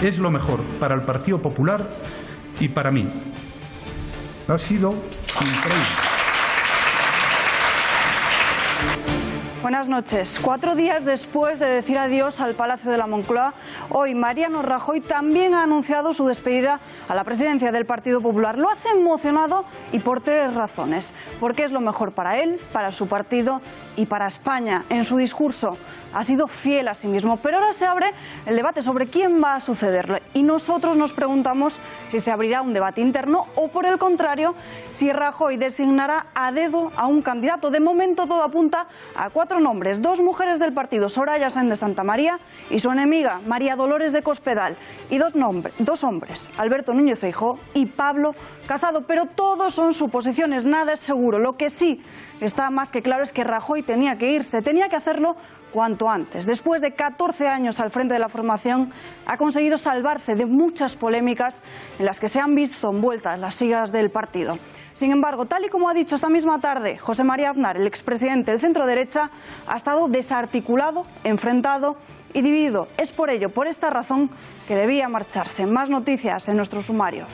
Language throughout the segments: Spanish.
Es lo mejor para el Partido Popular y para mí. Ha sido increíble. Buenas noches. 4 días después de decir adiós al Palacio de la Moncloa, hoy Mariano Rajoy también ha anunciado su despedida a la presidencia del Partido Popular. Lo hace emocionado y por 3 razones. Porque es lo mejor para él, para su partido y para España. En su discurso ha sido fiel a sí mismo, pero ahora se abre el debate sobre quién va a sucederle. Y nosotros nos preguntamos si se abrirá un debate interno o, por el contrario, si Rajoy designará a dedo a un candidato. De momento todo apunta a 4 nombres, 2 mujeres del partido, Soraya Sáenz de Santamaría y su enemiga, María Dolores de Cospedal, y 2 hombres, Alberto Núñez Feijóo y Pablo Casado, pero todos son suposiciones, nada es seguro. Lo que sí está más que claro es que Rajoy tenía que irse, tenía que hacerlo cuanto antes. Después de 14 años al frente de la formación, ha conseguido salvarse de muchas polémicas en las que se han visto envueltas las siglas del partido. Sin embargo, tal y como ha dicho esta misma tarde José María Aznar, el expresidente del centro-derecha, ha estado desarticulado, enfrentado y dividido. Es por ello, por esta razón, que debía marcharse. Más noticias en nuestro sumario.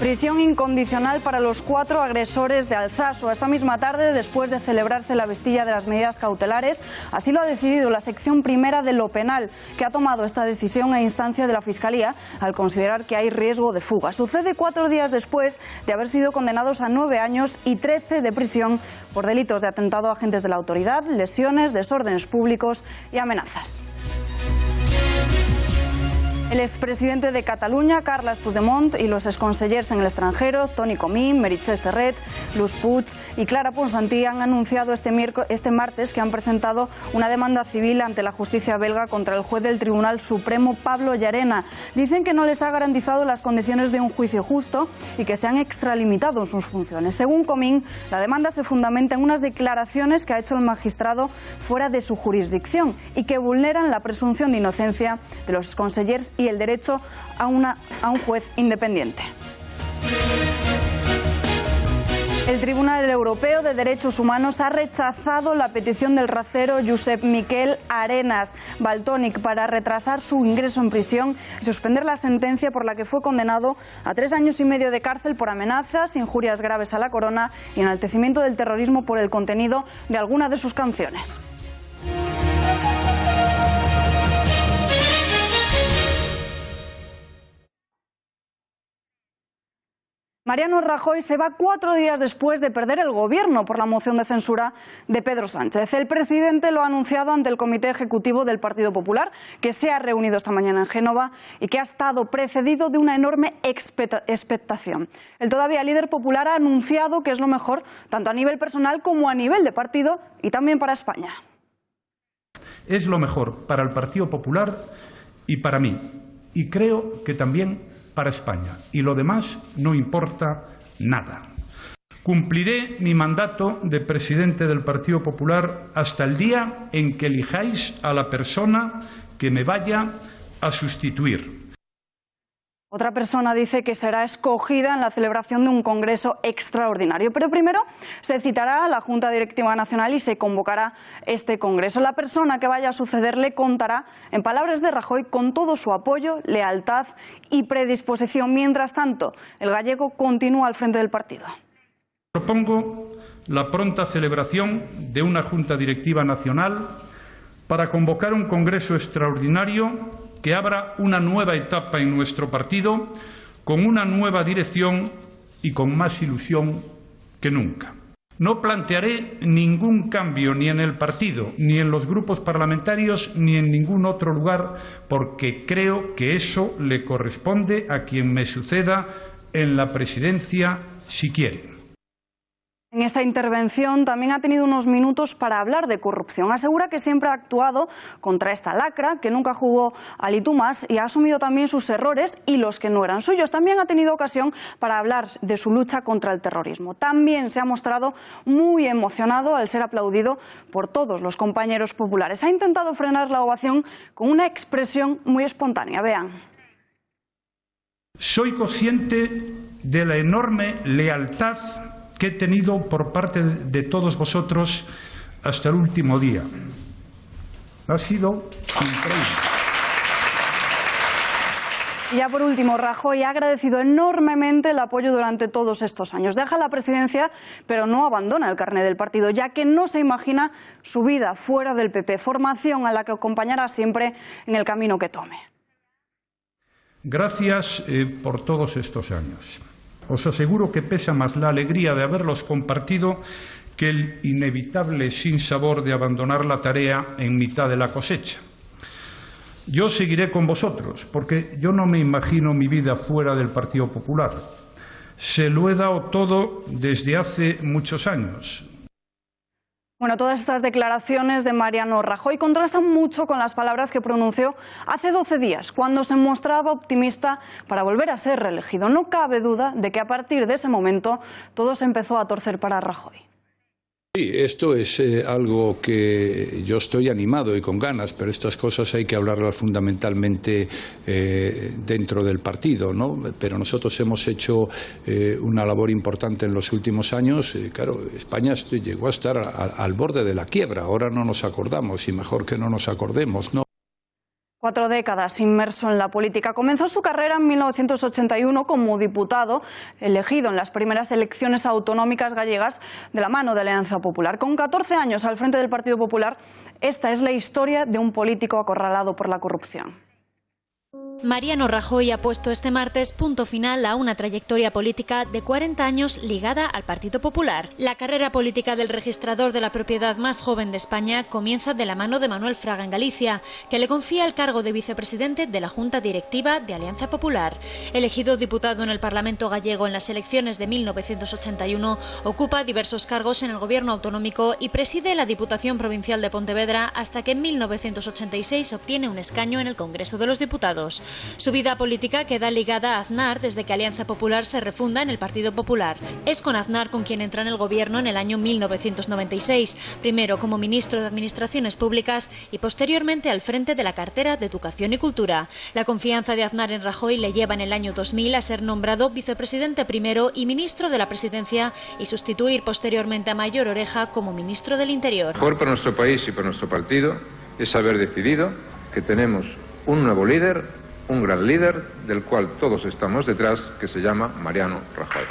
Prisión incondicional para los 4 agresores de Alsasu. Esta misma tarde, después de celebrarse la vestilla de las medidas cautelares, así lo ha decidido la sección primera de lo penal, que ha tomado esta decisión a instancia de la Fiscalía al considerar que hay riesgo de fuga. Sucede 4 días después de haber sido condenados a 9 años y 13 de prisión por delitos de atentado a agentes de la autoridad, lesiones, desórdenes públicos y amenazas. El expresidente de Cataluña, Carles Puigdemont, y los exconsellers en el extranjero, Toni Comín, Meritxell Serret, Lluís Puig y Clara Ponsatí, han anunciado este martes que han presentado una demanda civil ante la justicia belga contra el juez del Tribunal Supremo, Pablo Llarena. Dicen que no les ha garantizado las condiciones de un juicio justo y que se han extralimitado en sus funciones. Según Comín, la demanda se fundamenta en unas declaraciones que ha hecho el magistrado fuera de su jurisdicción y que vulneran la presunción de inocencia de los exconsellers y el derecho a un juez independiente. El Tribunal Europeo de Derechos Humanos ha rechazado la petición del racero Josep Miquel Arenas Valtònyc para retrasar su ingreso en prisión y suspender la sentencia por la que fue condenado a 3 años y medio de cárcel por amenazas, injurias graves a la corona y enaltecimiento del terrorismo por el contenido de alguna de sus canciones. Mariano Rajoy se va 4 días después de perder el gobierno por la moción de censura de Pedro Sánchez. El presidente lo ha anunciado ante el Comité Ejecutivo del Partido Popular, que se ha reunido esta mañana en Génova y que ha estado precedido de una enorme expectación. El todavía líder popular ha anunciado que es lo mejor tanto a nivel personal como a nivel de partido y también para España. Es lo mejor para el Partido Popular y para mí. Y creo que también para España. Y lo demás no importa nada. Cumpliré mi mandato de presidente del Partido Popular hasta el día en que elijáis a la persona que me vaya a sustituir. Otra persona dice que será escogida en la celebración de un congreso extraordinario. Pero primero se citará a la Junta Directiva Nacional y se convocará este congreso. La persona que vaya a sucederle contará, en palabras de Rajoy, con todo su apoyo, lealtad y predisposición. Mientras tanto, el gallego continúa al frente del partido. Propongo la pronta celebración de una Junta Directiva Nacional para convocar un congreso extraordinario que abra una nueva etapa en nuestro partido, con una nueva dirección y con más ilusión que nunca. No plantearé ningún cambio ni en el partido, ni en los grupos parlamentarios, ni en ningún otro lugar, porque creo que eso le corresponde a quien me suceda en la presidencia si quiere. En esta intervención también ha tenido unos minutos para hablar de corrupción. Asegura que siempre ha actuado contra esta lacra, que nunca jugó al y tú más, y ha asumido también sus errores y los que no eran suyos. También ha tenido ocasión para hablar de su lucha contra el terrorismo. También se ha mostrado muy emocionado al ser aplaudido por todos los compañeros populares. Ha intentado frenar la ovación con una expresión muy espontánea. Vean. Soy consciente de la enorme lealtad que he tenido por parte de todos vosotros hasta el último día. Ha sido increíble. Y ya por último, Rajoy ha agradecido enormemente el apoyo durante todos estos años. Deja la presidencia, pero no abandona el carné del partido, ya que no se imagina su vida fuera del PP, formación a la que acompañará siempre en el camino que tome. Gracias por todos estos años. Os aseguro que pesa más la alegría de haberlos compartido que el inevitable sinsabor de abandonar la tarea en mitad de la cosecha. Yo seguiré con vosotros, porque yo no me imagino mi vida fuera del Partido Popular. Se lo he dado todo desde hace muchos años. Bueno, todas estas declaraciones de Mariano Rajoy contrastan mucho con las palabras que pronunció hace 12 días, cuando se mostraba optimista para volver a ser reelegido. No cabe duda de que a partir de ese momento todo se empezó a torcer para Rajoy. Sí, esto es algo que yo estoy animado y con ganas, pero estas cosas hay que hablarlas fundamentalmente dentro del partido, ¿no? Pero nosotros hemos hecho una labor importante en los últimos años. Claro, España llegó a estar al borde de la quiebra. Ahora no nos acordamos y mejor que no nos acordemos, ¿no? 4 décadas inmerso en la política. Comenzó su carrera en 1981 como diputado, elegido en las primeras elecciones autonómicas gallegas de la mano de Alianza Popular. Con 14 años al frente del Partido Popular, esta es la historia de un político acorralado por la corrupción. Mariano Rajoy ha puesto este martes punto final a una trayectoria política de 40 años ligada al Partido Popular. La carrera política del registrador de la propiedad más joven de España comienza de la mano de Manuel Fraga en Galicia, que le confía el cargo de vicepresidente de la Junta Directiva de Alianza Popular. Elegido diputado en el Parlamento gallego en las elecciones de 1981, ocupa diversos cargos en el gobierno autonómico y preside la Diputación Provincial de Pontevedra hasta que en 1986 obtiene un escaño en el Congreso de los Diputados. Su vida política queda ligada a Aznar desde que Alianza Popular se refunda en el Partido Popular. Es con Aznar con quien entra en el gobierno en el año 1996, primero como ministro de Administraciones Públicas y posteriormente al frente de la cartera de Educación y Cultura. La confianza de Aznar en Rajoy le lleva en el año 2000 a ser nombrado vicepresidente primero y ministro de la Presidencia y sustituir posteriormente a Mayor Oreja como ministro del Interior. Mejor para nuestro país y para nuestro partido es haber decidido que tenemos un nuevo líder, un gran líder del cual todos estamos detrás, que se llama Mariano Rajoy.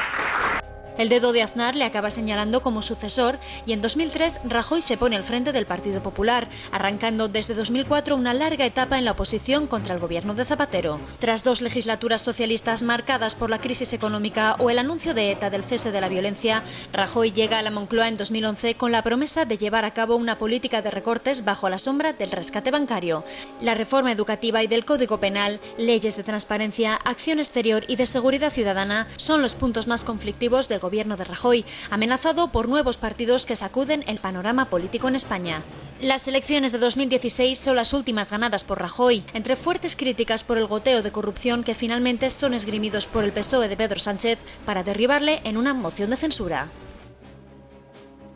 El dedo de Aznar le acaba señalando como sucesor y en 2003 Rajoy se pone al frente del Partido Popular, arrancando desde 2004 una larga etapa en la oposición contra el gobierno de Zapatero. Tras 2 legislaturas socialistas marcadas por la crisis económica o el anuncio de ETA del cese de la violencia, Rajoy llega a la Moncloa en 2011 con la promesa de llevar a cabo una política de recortes bajo la sombra del rescate bancario. La reforma educativa y del Código Penal, leyes de transparencia, acción exterior y de seguridad ciudadana son los puntos más conflictivos del gobierno de Rajoy, amenazado por nuevos partidos que sacuden el panorama político en España. Las elecciones de 2016 son las últimas ganadas por Rajoy, entre fuertes críticas por el goteo de corrupción que finalmente son esgrimidos por el PSOE de Pedro Sánchez para derribarle en una moción de censura.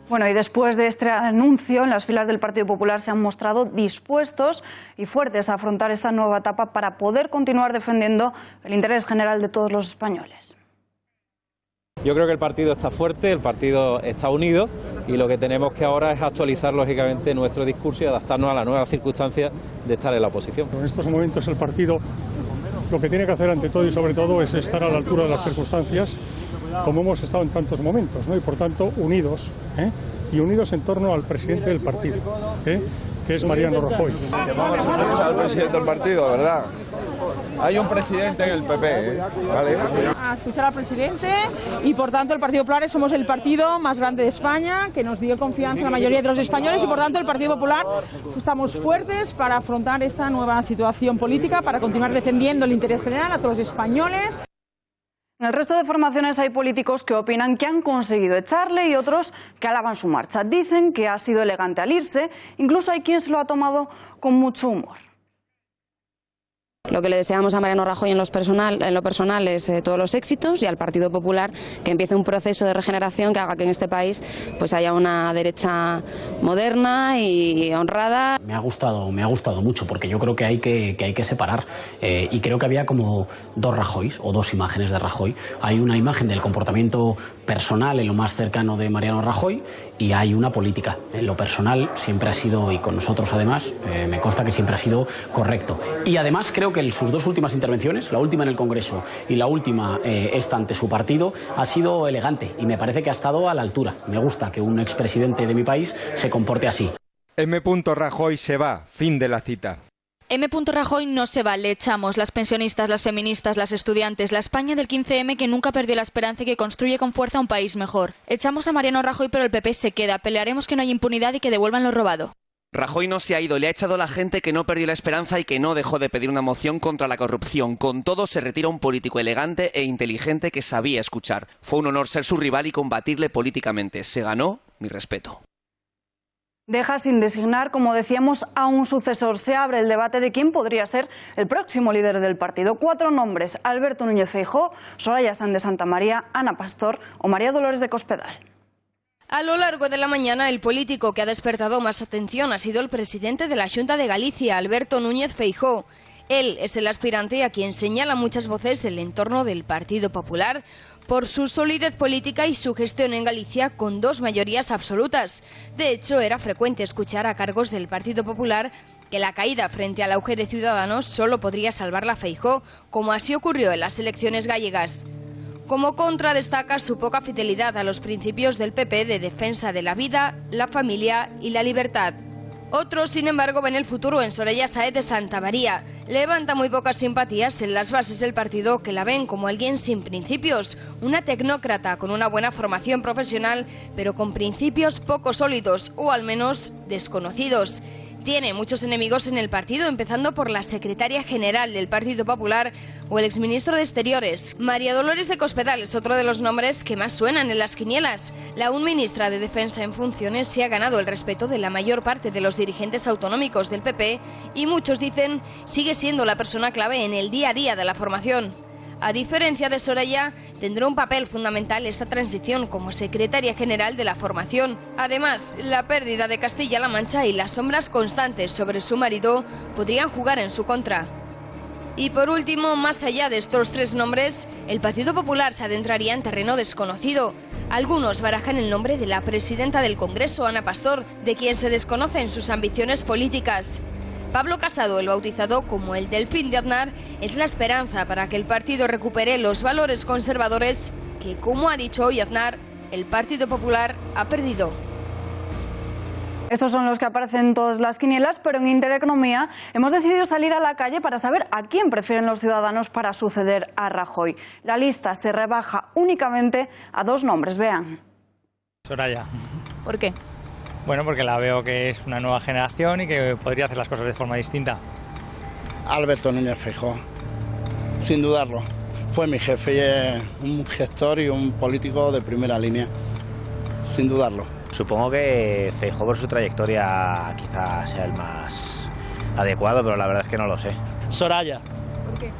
Bueno, y después de este anuncio, en las filas del Partido Popular se han mostrado dispuestos y fuertes a afrontar esa nueva etapa para poder continuar defendiendo el interés general de todos los españoles. Yo creo que el partido está fuerte, el partido está unido y lo que tenemos que ahora es actualizar lógicamente nuestro discurso y adaptarnos a las nuevas circunstancias de estar en la oposición. En estos momentos el partido lo que tiene que hacer ante todo y sobre todo es estar a la altura de las circunstancias, como hemos estado en tantos momentos, ¿no? Y por tanto unidos, y unidos en torno al presidente del partido, que es Mariano Rajoy. Vamos a escuchar al presidente del partido, ¿verdad? Hay un presidente en el PP, ¿vale? A escuchar al presidente y por tanto el Partido Popular somos el partido más grande de España, que nos dio confianza a la mayoría de los españoles y por tanto el Partido Popular estamos fuertes para afrontar esta nueva situación política, para continuar defendiendo el interés general a todos los españoles. En el resto de formaciones hay políticos que opinan que han conseguido echarle y otros que alaban su marcha. Dicen que ha sido elegante al irse, incluso hay quien se lo ha tomado con mucho humor. Lo que le deseamos a Mariano Rajoy en lo personal es todos los éxitos, y al Partido Popular que empiece un proceso de regeneración que haga que en este país pues haya una derecha moderna y honrada. Me ha gustado mucho, porque yo creo que hay que separar, y creo que había como dos Rajoys o dos imágenes de Rajoy. Hay una imagen del comportamiento personal en lo más cercano de Mariano Rajoy, y hay una política. En lo personal siempre ha sido, y con nosotros además, me consta que siempre ha sido correcto. Y además creo que sus dos últimas intervenciones, la última en el Congreso y la última esta ante su partido, ha sido elegante, y me parece que ha estado a la altura. Me gusta que un expresidente de mi país se comporte así. M. Rajoy se va. Fin de la cita. M. Rajoy no se va, le echamos, las pensionistas, las feministas, las estudiantes, la España del 15M que nunca perdió la esperanza y que construye con fuerza un país mejor. Echamos a Mariano Rajoy, pero el PP se queda, pelearemos que no haya impunidad y que devuelvan lo robado. Rajoy no se ha ido, le ha echado la gente que no perdió la esperanza y que no dejó de pedir una moción contra la corrupción. Con todo, se retira un político elegante e inteligente que sabía escuchar. Fue un honor ser su rival y combatirle políticamente. Se ganó mi respeto. Deja sin designar, como decíamos, a un sucesor. Se abre el debate de quién podría ser el próximo líder del partido. 4 nombres: Alberto Núñez Feijóo, Soraya Sáenz de Santamaría, Ana Pastor o María Dolores de Cospedal. A lo largo de la mañana, el político que ha despertado más atención ha sido el presidente de la Xunta de Galicia, Alberto Núñez Feijóo. Él es el aspirante a quien señala muchas voces del entorno del Partido Popular por su solidez política y su gestión en Galicia con 2 mayorías absolutas. De hecho, era frecuente escuchar a cargos del Partido Popular que la caída frente al auge de Ciudadanos solo podría salvarla a Feijóo, como así ocurrió en las elecciones gallegas. Como contra, destaca su poca fidelidad a los principios del PP de defensa de la vida, la familia y la libertad. Otros, sin embargo, ven el futuro en Soraya Sáenz de Santamaría. Levanta muy pocas simpatías en las bases del partido, que la ven como alguien sin principios, una tecnócrata con una buena formación profesional, pero con principios poco sólidos o al menos desconocidos. Tiene muchos enemigos en el partido, empezando por la secretaria general del Partido Popular o el exministro de Exteriores. María Dolores de Cospedal es otro de los nombres que más suenan en las quinielas. La aún ministra de Defensa en funciones se ha ganado el respeto de la mayor parte de los dirigentes autonómicos del PP y muchos dicen sigue siendo la persona clave en el día a día de la formación. A diferencia de Soraya, tendrá un papel fundamental esta transición como secretaria general de la formación. Además, la pérdida de Castilla-La Mancha y las sombras constantes sobre su marido podrían jugar en su contra. Y por último, más allá de estos 3 nombres, el Partido Popular se adentraría en terreno desconocido. Algunos barajan el nombre de la presidenta del Congreso, Ana Pastor, de quien se desconocen sus ambiciones políticas. Pablo Casado, el bautizado como el Delfín de Aznar, es la esperanza para que el partido recupere los valores conservadores que, como ha dicho hoy Aznar, el Partido Popular ha perdido. Estos son los que aparecen en todas las quinielas, pero en Intereconomía hemos decidido salir a la calle para saber a quién prefieren los ciudadanos para suceder a Rajoy. La lista se rebaja únicamente a 2 nombres, vean. Soraya. ¿Por qué? Bueno, porque la veo que es una nueva generación y que podría hacer las cosas de forma distinta. Alberto Núñez Feijóo, sin dudarlo. Fue mi jefe y es un gestor y un político de primera línea, sin dudarlo. Supongo que Feijóo por su trayectoria quizás sea el más adecuado, pero la verdad es que no lo sé. Soraya. ¿Por qué?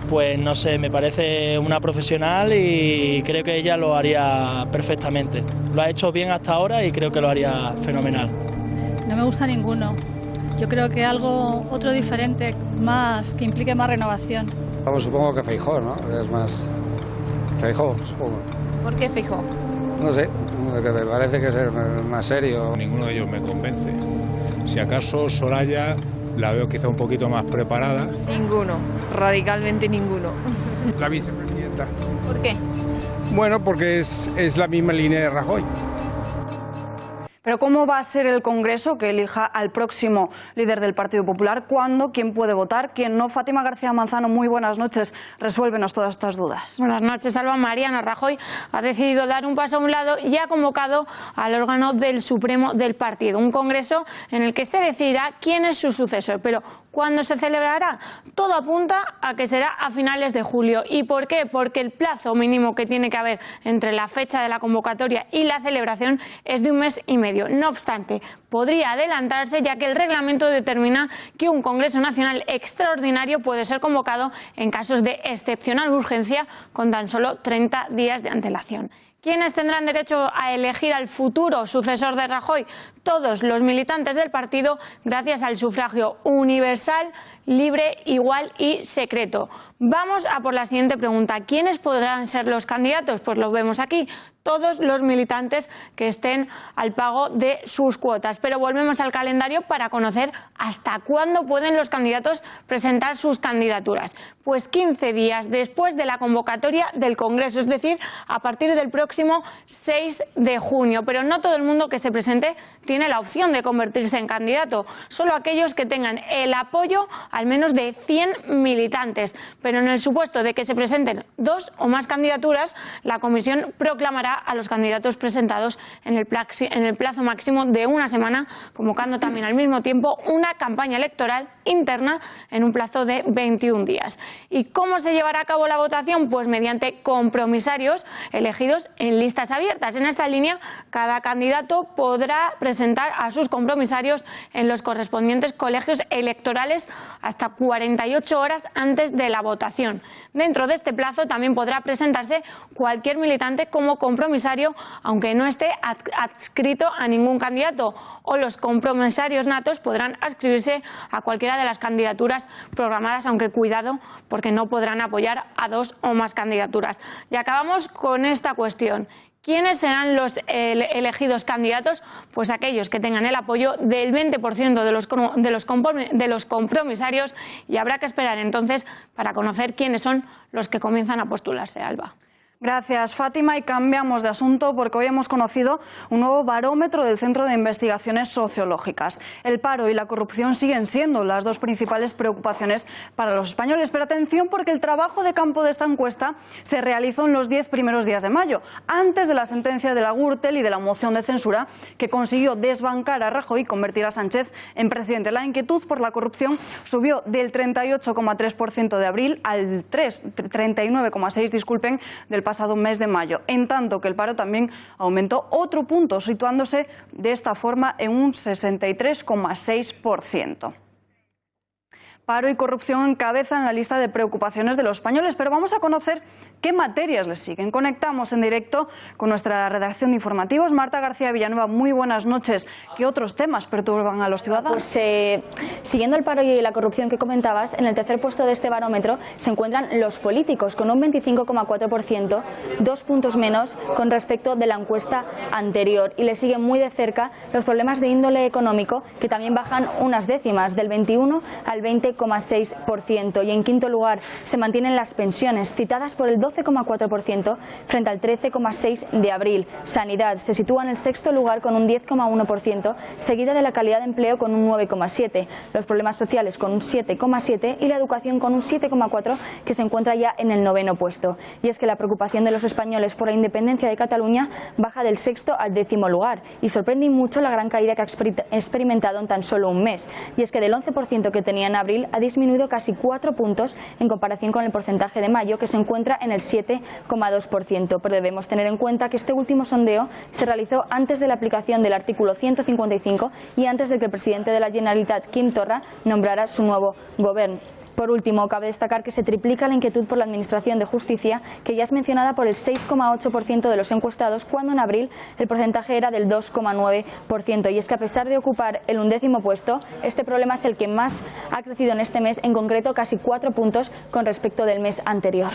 Pues no sé, me parece una profesional y creo que ella lo haría perfectamente. Lo ha hecho bien hasta ahora y creo que lo haría fenomenal. No me gusta ninguno. Yo creo que otro diferente, más que implique más renovación. Vamos, supongo que Feijóo, ¿no? Es más Feijóo, supongo. ¿Por qué Feijóo? No sé, que me parece que es más serio. Ninguno de ellos me convence. Si acaso Soraya la veo quizá un poquito más preparada. Ninguno, radicalmente ninguno. La vicepresidenta. ¿Por qué? Bueno, porque es la misma línea de Rajoy. Pero ¿cómo va a ser el Congreso que elija al próximo líder del Partido Popular? ¿Cuándo? ¿Quién puede votar? ¿Quién no? Fátima García Manzano, muy buenas noches. Resuélvenos todas estas dudas. Buenas noches, Alba. Mariano Rajoy ha decidido dar un paso a un lado y ha convocado al órgano del Supremo del partido. Un Congreso en el que se decidirá quién es su sucesor. Pero ¿cuándo se celebrará? Todo apunta a que será a finales de julio. ¿Y por qué? Porque el plazo mínimo que tiene que haber entre la fecha de la convocatoria y la celebración es de 1 mes y medio. medio. No obstante, podría adelantarse, ya que el reglamento determina que un Congreso Nacional extraordinario puede ser convocado en casos de excepcional urgencia con tan solo 30 días de antelación. ¿Quiénes tendrán derecho a elegir al futuro sucesor de Rajoy? Todos los militantes del partido, gracias al sufragio universal, libre, igual y secreto. Vamos a por la siguiente pregunta. ¿Quiénes podrán ser los candidatos? Pues lo vemos aquí. Todos los militantes que estén al pago de sus cuotas. Pero volvemos al calendario para conocer hasta cuándo pueden los candidatos presentar sus candidaturas. Pues 15 días después de la convocatoria del Congreso, es decir, a partir del próximo 6 de junio. Pero no todo el mundo que se presente tiene la opción de convertirse en candidato. Solo aquellos que tengan el apoyo al menos de 100 militantes. Pero en el supuesto de que se presenten 2 o más candidaturas, la comisión proclamará a los candidatos presentados en el plazo máximo de una semana, convocando también al mismo tiempo una campaña electoral interna en un plazo de 21 días. ¿Y cómo se llevará a cabo la votación? Pues mediante compromisarios elegidos en listas abiertas. En esta línea, cada candidato podrá presentar a sus compromisarios en los correspondientes colegios electorales hasta 48 horas antes de la votación. Dentro de este plazo también podrá presentarse cualquier militante como compromisario, aunque no esté adscrito a ningún candidato, o los compromisarios natos podrán adscribirse a cualquiera de las candidaturas programadas, aunque cuidado, porque no podrán apoyar a 2 o más candidaturas. Y acabamos con esta cuestión. ¿Quiénes serán los elegidos candidatos? Pues aquellos que tengan el apoyo del 20% de los compromisarios, y habrá que esperar entonces para conocer quiénes son los que comienzan a postularse. Alba. Gracias, Fátima, y cambiamos de asunto porque hoy hemos conocido un nuevo barómetro del Centro de Investigaciones Sociológicas. El paro y la corrupción siguen siendo las 2 principales preocupaciones para los españoles, pero atención, porque el trabajo de campo de esta encuesta se realizó en los 10 primeros días de mayo, antes de la sentencia de la Gürtel y de la moción de censura que consiguió desbancar a Rajoy y convertir a Sánchez en presidente. La inquietud por la corrupción subió del 38,3% de abril al 39,6%, del pasado mes de mayo, en tanto que el paro también aumentó otro punto, situándose de esta forma en un 63,6%. Paro y corrupción encabezan la lista de preocupaciones de los españoles, pero vamos a conocer qué materias les siguen. Conectamos en directo con nuestra redacción de informativos. Marta García Villanueva, muy buenas noches. ¿Qué otros temas perturban a los ciudadanos? Pues siguiendo el paro y la corrupción que comentabas, en el tercer puesto de este barómetro se encuentran los políticos, con un 25,4%, 2 puntos menos con respecto de la encuesta anterior. Y le siguen muy de cerca los problemas de índole económico, que también bajan unas décimas, del 21 al 20,6%. Y en quinto lugar se mantienen las pensiones, citadas por el 12,4% frente al 13,6% de abril. Sanidad se sitúa en el sexto lugar con un 10,1%, seguida de la calidad de empleo con un 9,7%, los problemas sociales con un 7,7% y la educación con un 7,4%, que se encuentra ya en el noveno puesto. Y es que la preocupación de los españoles por la independencia de Cataluña baja del sexto al 10º lugar, y sorprende mucho la gran caída que ha experimentado en tan solo un mes. Y es que del 11% que tenía en abril ha disminuido casi 4 puntos en comparación con el porcentaje de mayo, que se encuentra en el 7,2%. Pero debemos tener en cuenta que este último sondeo se realizó antes de la aplicación del artículo 155 y antes de que el presidente de la Generalitat, Quim Torra, nombrara su nuevo gobierno. Por último, cabe destacar que se triplica la inquietud por la Administración de Justicia, que ya es mencionada por el 6,8% de los encuestados, cuando en abril el porcentaje era del 2,9%. Y es que a pesar de ocupar el 11º puesto, este problema es el que más ha crecido en este mes, en concreto casi 4 puntos con respecto del mes anterior.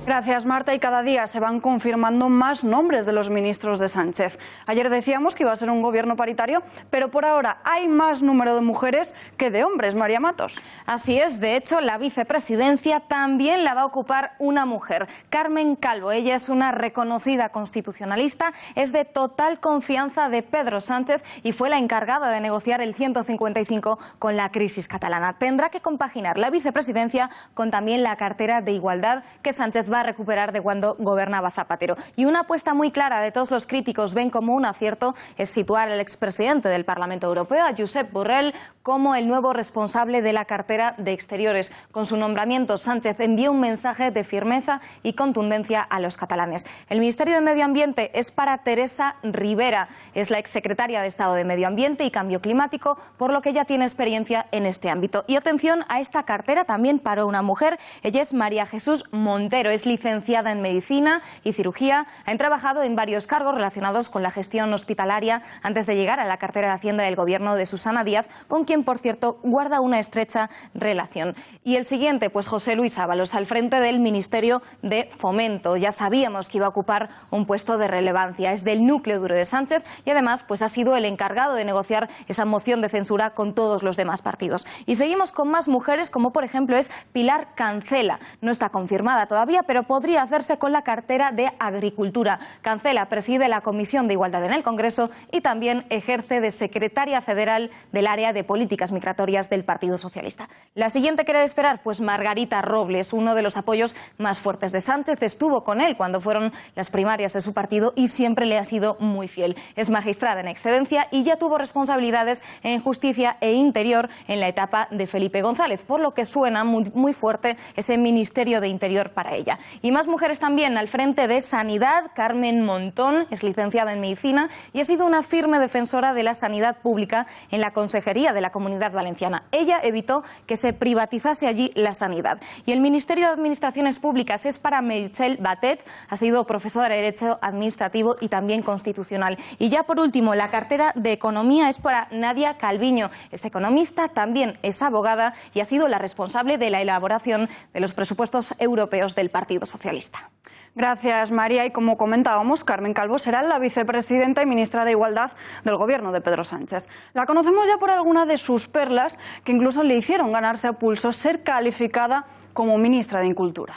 Gracias, Marta. Y cada día se van confirmando más nombres de los ministros de Sánchez. Ayer decíamos que iba a ser un gobierno paritario, pero por ahora hay más número de mujeres que de hombres. María Matos. Así es. De hecho, la vicepresidencia también la va a ocupar una mujer, Carmen Calvo. Ella es una reconocida constitucionalista, es de total confianza de Pedro Sánchez y fue la encargada de negociar el 155 con la crisis catalana. Tendrá que compaginar la vicepresidencia con también la cartera de Igualdad que Sánchez va va a recuperar de cuando gobernaba Zapatero. Y una apuesta muy clara de todos los críticos ven como un acierto es situar al expresidente del Parlamento Europeo, a Josep Borrell, como el nuevo responsable de la cartera de Exteriores. Con su nombramiento, Sánchez envía un mensaje de firmeza y contundencia a los catalanes. El Ministerio de Medio Ambiente es para Teresa Rivera. Es la exsecretaria de Estado de Medio Ambiente y Cambio Climático, por lo que ya tiene experiencia en este ámbito. Y atención a esta cartera también para una mujer. Ella es María Jesús Montero. Es licenciada en Medicina y Cirugía. Ha trabajado en varios cargos relacionados con la gestión hospitalaria antes de llegar a la cartera de Hacienda del Gobierno de Susana Díaz, con quien, por cierto, guarda una estrecha relación. Y el siguiente, pues José Luis Ábalos, al frente del Ministerio de Fomento. Ya sabíamos que iba a ocupar un puesto de relevancia. Es del núcleo duro de Sánchez y además pues ha sido el encargado de negociar esa moción de censura con todos los demás partidos. Y seguimos con más mujeres, como por ejemplo es Pilar Cancela. No está confirmada todavía, pero podría hacerse con la cartera de Agricultura. Cancela preside la Comisión de Igualdad en el Congreso y también ejerce de secretaria federal del área de políticas migratorias del Partido Socialista. La siguiente que era de esperar, pues Margarita Robles, uno de los apoyos más fuertes de Sánchez. Estuvo con él cuando fueron las primarias de su partido y siempre le ha sido muy fiel. Es magistrada en excedencia y ya tuvo responsabilidades en Justicia e Interior en la etapa de Felipe González, por lo que suena muy fuerte ese Ministerio de Interior para ella. Y más mujeres también al frente de Sanidad. Carmen Montón es licenciada en Medicina y ha sido una firme defensora de la sanidad pública en la Consejería de la Comunidad Valenciana. Ella evitó que se privatizase allí la sanidad. Y el Ministerio de Administraciones Públicas es para Meritxell Batet. Ha sido profesora de Derecho Administrativo y también Constitucional. Y ya por último, la cartera de Economía es para Nadia Calviño. Es economista, también es abogada y ha sido la responsable de la elaboración de los presupuestos europeos del Partido Socialista. Gracias, María. Y como comentábamos, Carmen Calvo será la vicepresidenta y ministra de Igualdad del Gobierno de Pedro Sánchez. La conocemos ya por alguna de sus perlas, que incluso le hicieron ganarse a pulso ser calificada como ministra de Incultura.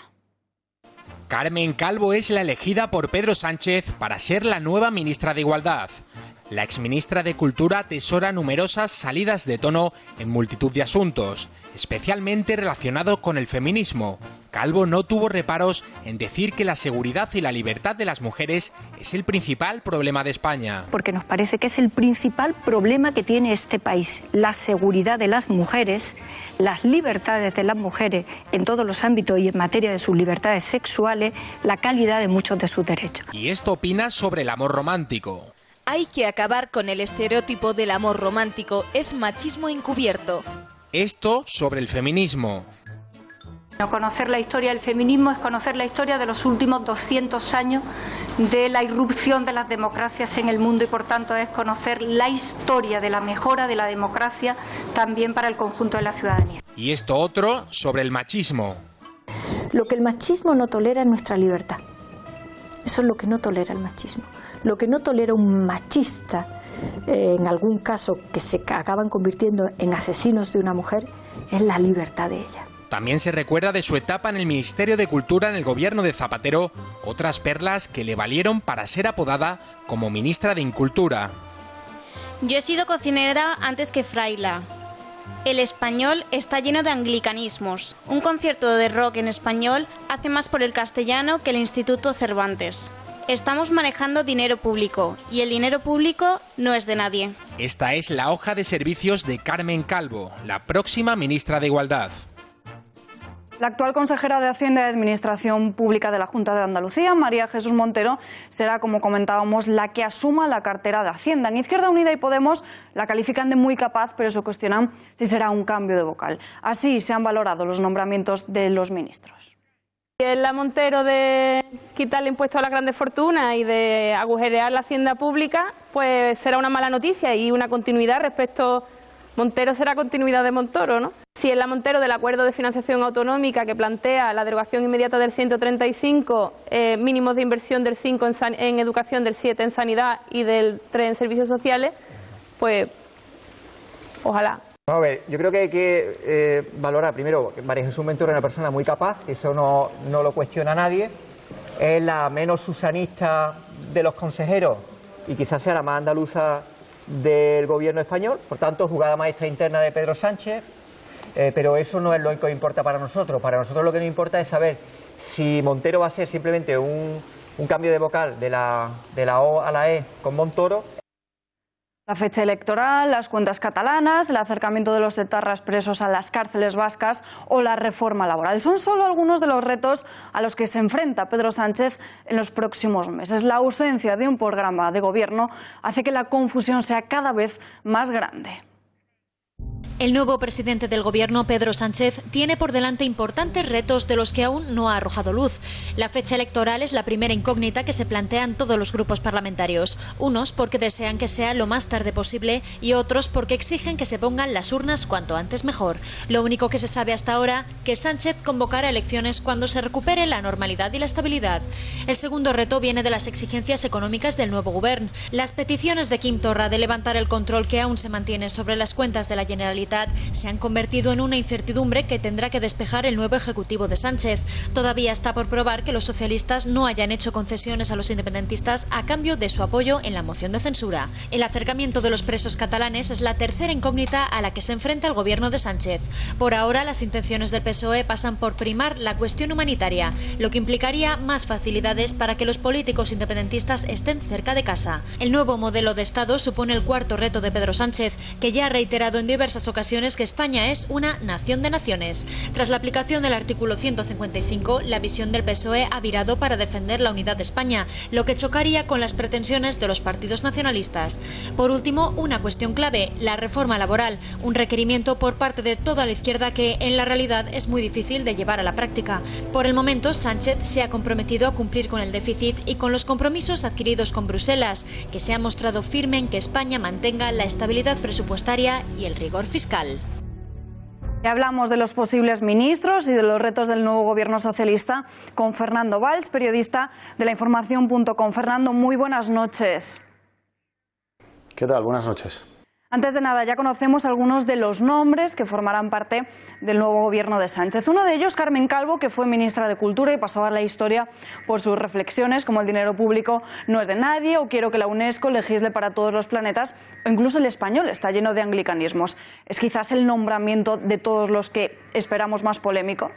Carmen Calvo es la elegida por Pedro Sánchez para ser la nueva ministra de Igualdad. La exministra de Cultura atesora numerosas salidas de tono en multitud de asuntos, especialmente relacionados con el feminismo. Calvo no tuvo reparos en decir que la seguridad y la libertad de las mujeres es el principal problema de España. Porque nos parece que es el principal problema que tiene este país, la seguridad de las mujeres, las libertades de las mujeres en todos los ámbitos y en materia de sus libertades sexuales, la calidad de muchos de sus derechos. Y esto opina sobre el amor romántico. Hay que acabar con el estereotipo del amor romántico, es machismo encubierto. Esto sobre el feminismo. No conocer la historia del feminismo es conocer la historia de los últimos 200 años de la irrupción de las democracias en el mundo y por tanto es conocer la historia de la mejora de la democracia también para el conjunto de la ciudadanía. Y esto otro sobre el machismo. Lo que el machismo no tolera es nuestra libertad. Eso es lo que no tolera el machismo. Lo que no tolera un machista, en algún caso que se acaban convirtiendo en asesinos de una mujer, es la libertad de ella. También se recuerda de su etapa en el Ministerio de Cultura en el gobierno de Zapatero, otras perlas que le valieron para ser apodada como ministra de Incultura. Yo he sido cocinera antes que fraila. El español está lleno de anglicanismos. Un concierto de rock en español hace más por el castellano que el Instituto Cervantes. Estamos manejando dinero público y el dinero público no es de nadie. Esta es la hoja de servicios de Carmen Calvo, la próxima ministra de Igualdad. La actual consejera de Hacienda y Administración Pública de la Junta de Andalucía, María Jesús Montero, será, como comentábamos, la que asuma la cartera de Hacienda. En Izquierda Unida y Podemos la califican de muy capaz, pero se cuestionan si será un cambio de vocal. Así se han valorado los nombramientos de los ministros. La Montero de quitarle impuestos a las grandes fortunas y de agujerear la hacienda pública, pues será una mala noticia y una continuidad respecto. Montero será continuidad de Montoro, ¿no? Si es la Montero del acuerdo de financiación autonómica que plantea la derogación inmediata del 135, mínimos de inversión del 5 en educación, del 7 en sanidad y del 3 en servicios sociales, pues ojalá. A ver, yo creo que hay que valorar primero que María Jesús Montero es una persona muy capaz, eso no lo cuestiona nadie, es la menos susanista de los consejeros y quizás sea la más andaluza del gobierno español, por tanto jugada maestra interna de Pedro Sánchez, pero eso no es lo que importa para nosotros lo que nos importa es saber si Montero va a ser simplemente un cambio de vocal de la O a la E con Montoro. La fecha electoral, las cuentas catalanas, el acercamiento de los etarras presos a las cárceles vascas o la reforma laboral son solo algunos de los retos a los que se enfrenta Pedro Sánchez en los próximos meses. La ausencia de un programa de gobierno hace que la confusión sea cada vez más grande. El nuevo presidente del Gobierno, Pedro Sánchez, tiene por delante importantes retos de los que aún no ha arrojado luz. La fecha electoral es la primera incógnita que se plantean todos los grupos parlamentarios. Unos porque desean que sea lo más tarde posible y otros porque exigen que se pongan las urnas cuanto antes mejor. Lo único que se sabe hasta ahora, que Sánchez convocará elecciones cuando se recupere la normalidad y la estabilidad. El segundo reto viene de las exigencias económicas del nuevo Gobierno. Las peticiones de Quim Torra de levantar el control que aún se mantiene sobre las cuentas de la Generalitat se han convertido en una incertidumbre que tendrá que despejar el nuevo Ejecutivo de Sánchez. Todavía está por probar que los socialistas no hayan hecho concesiones a los independentistas a cambio de su apoyo en la moción de censura. El acercamiento de los presos catalanes es la tercera incógnita a la que se enfrenta el Gobierno de Sánchez. Por ahora, las intenciones del PSOE pasan por primar la cuestión humanitaria, lo que implicaría más facilidades para que los políticos independentistas estén cerca de casa. El nuevo modelo de Estado supone el cuarto reto de Pedro Sánchez, que ya ha reiterado en diversas ocasiones que España es una nación de naciones. Tras la aplicación del artículo 155, la visión del PSOE ha virado para defender la unidad de España, lo que chocaría con las pretensiones de los partidos nacionalistas. Por último, una cuestión clave, la reforma laboral, un requerimiento por parte de toda la izquierda que en la realidad es muy difícil de llevar a la práctica. Por el momento, Sánchez se ha comprometido a cumplir con el déficit y con los compromisos adquiridos con Bruselas, que se ha mostrado firme en que España mantenga la estabilidad presupuestaria y el rigor fiscal. Y hablamos de los posibles ministros y de los retos del nuevo gobierno socialista con Fernando Valls, periodista de la Información.com. Fernando, muy buenas noches. ¿Qué tal? Buenas noches. Antes de nada, ya conocemos algunos de los nombres que formarán parte del nuevo gobierno de Sánchez. Uno de ellos, Carmen Calvo, que fue ministra de Cultura y pasó a la historia por sus reflexiones como el dinero público no es de nadie o quiero que la UNESCO legisle para todos los planetas o incluso el español está lleno de anglicanismos. ¿Es quizás el nombramiento de todos los que esperamos más polémico?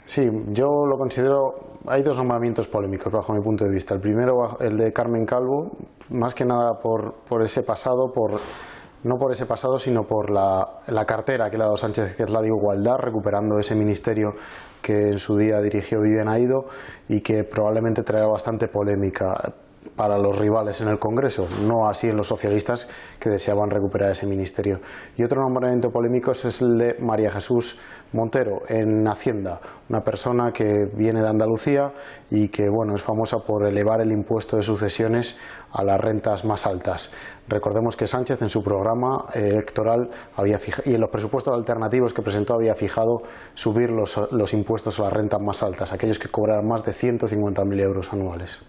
Sí, yo lo considero. Hay dos nombramientos polémicos bajo mi punto de vista. El primero, el de Carmen Calvo, más que nada por ese pasado, no por ese pasado, sino por la cartera que le ha dado Sánchez, que es la de Igualdad, recuperando ese ministerio que en su día dirigió Viviane Aído y que probablemente traerá bastante polémica para los rivales en el Congreso, no así en los socialistas que deseaban recuperar ese ministerio. Y otro nombramiento polémico es el de María Jesús Montero en Hacienda, una persona que viene de Andalucía y que es famosa por elevar el impuesto de sucesiones a las rentas más altas. Recordemos que Sánchez en su programa electoral y en los presupuestos alternativos que presentó había fijado subir los impuestos a las rentas más altas, aquellos que cobraran más de 150.000 euros anuales.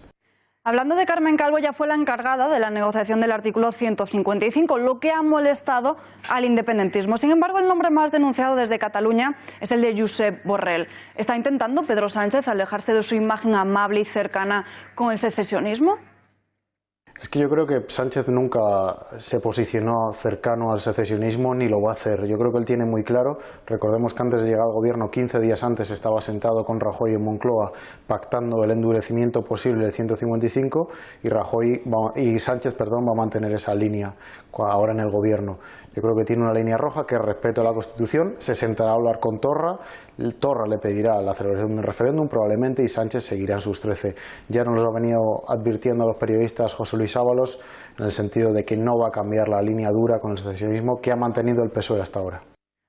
Hablando de Carmen Calvo, ya fue la encargada de la negociación del artículo 155, lo que ha molestado al independentismo. Sin embargo, el nombre más denunciado desde Cataluña es el de Josep Borrell. ¿Está intentando Pedro Sánchez alejarse de su imagen amable y cercana con el secesionismo? Es que yo creo que Sánchez nunca se posicionó cercano al secesionismo ni lo va a hacer. Yo creo que él tiene muy claro. Recordemos que antes de llegar al gobierno, 15 días antes, estaba sentado con Rajoy en Moncloa pactando el endurecimiento posible del 155 y Sánchez va a mantener esa línea ahora en el gobierno. Yo creo que tiene una línea roja que es respeto a la Constitución, se sentará a hablar con Torra, Torra le pedirá la celebración de un referéndum probablemente y Sánchez seguirá en sus 13. Ya nos lo ha venido advirtiendo a los periodistas José Luis Ábalos en el sentido de que no va a cambiar la línea dura con el secesionismo que ha mantenido el PSOE hasta ahora.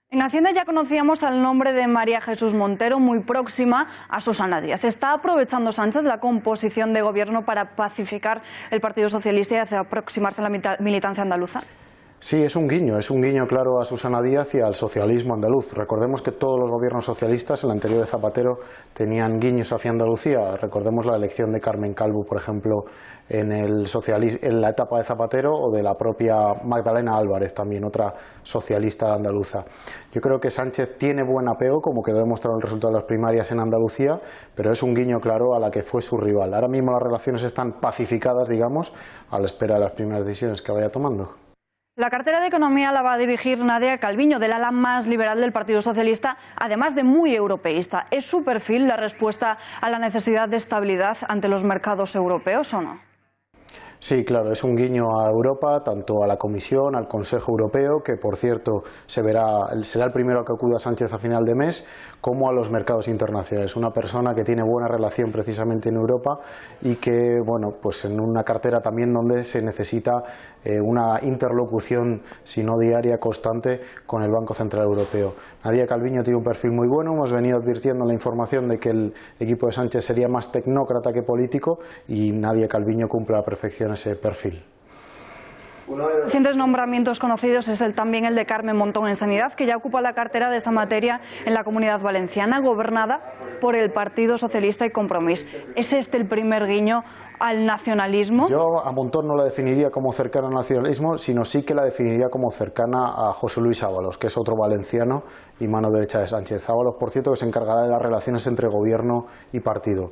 En Hacienda ya conocíamos al nombre de María Jesús Montero, muy próxima a Susana Díaz. ¿Está aprovechando Sánchez la composición de gobierno para pacificar el Partido Socialista y hacer aproximarse a la militancia andaluza? Sí, es un guiño claro a Susana Díaz y al socialismo andaluz. Recordemos que todos los gobiernos socialistas, el anterior de Zapatero, tenían guiños hacia Andalucía. Recordemos la elección de Carmen Calvo, por ejemplo, en la etapa de Zapatero, o de la propia Magdalena Álvarez, también otra socialista andaluza. Yo creo que Sánchez tiene buen apego, como quedó demostrado en el resultado de las primarias en Andalucía, pero es un guiño claro a la que fue su rival. Ahora mismo las relaciones están pacificadas, digamos, a la espera de las primeras decisiones que vaya tomando. La cartera de Economía la va a dirigir Nadia Calviño, del ala más liberal del Partido Socialista, además de muy europeísta. ¿Es su perfil la respuesta a la necesidad de estabilidad ante los mercados europeos o no? Sí, claro, es un guiño a Europa, tanto a la Comisión, al Consejo Europeo, que por cierto será el primero que acuda Sánchez a final de mes, como a los mercados internacionales. Una persona que tiene buena relación precisamente en Europa y que, bueno, pues en una cartera también donde se necesita una interlocución, si no diaria, constante con el Banco Central Europeo. Nadia Calviño tiene un perfil muy bueno, hemos venido advirtiendo la información de que el equipo de Sánchez sería más tecnócrata que político y Nadia Calviño cumple a la perfección ese perfil. Uno de los recientes nombramientos conocidos es también el de Carmen Montón en Sanidad, que ya ocupa la cartera de esta materia en la Comunidad Valenciana, gobernada por el Partido Socialista y Compromís. ¿Es este el primer guiño al nacionalismo? Yo a Montón no la definiría como cercana al nacionalismo, sino sí que la definiría como cercana a José Luis Ábalos, que es otro valenciano y mano derecha de Sánchez. Ábalos, por cierto, que se encargará de las relaciones entre gobierno y partido.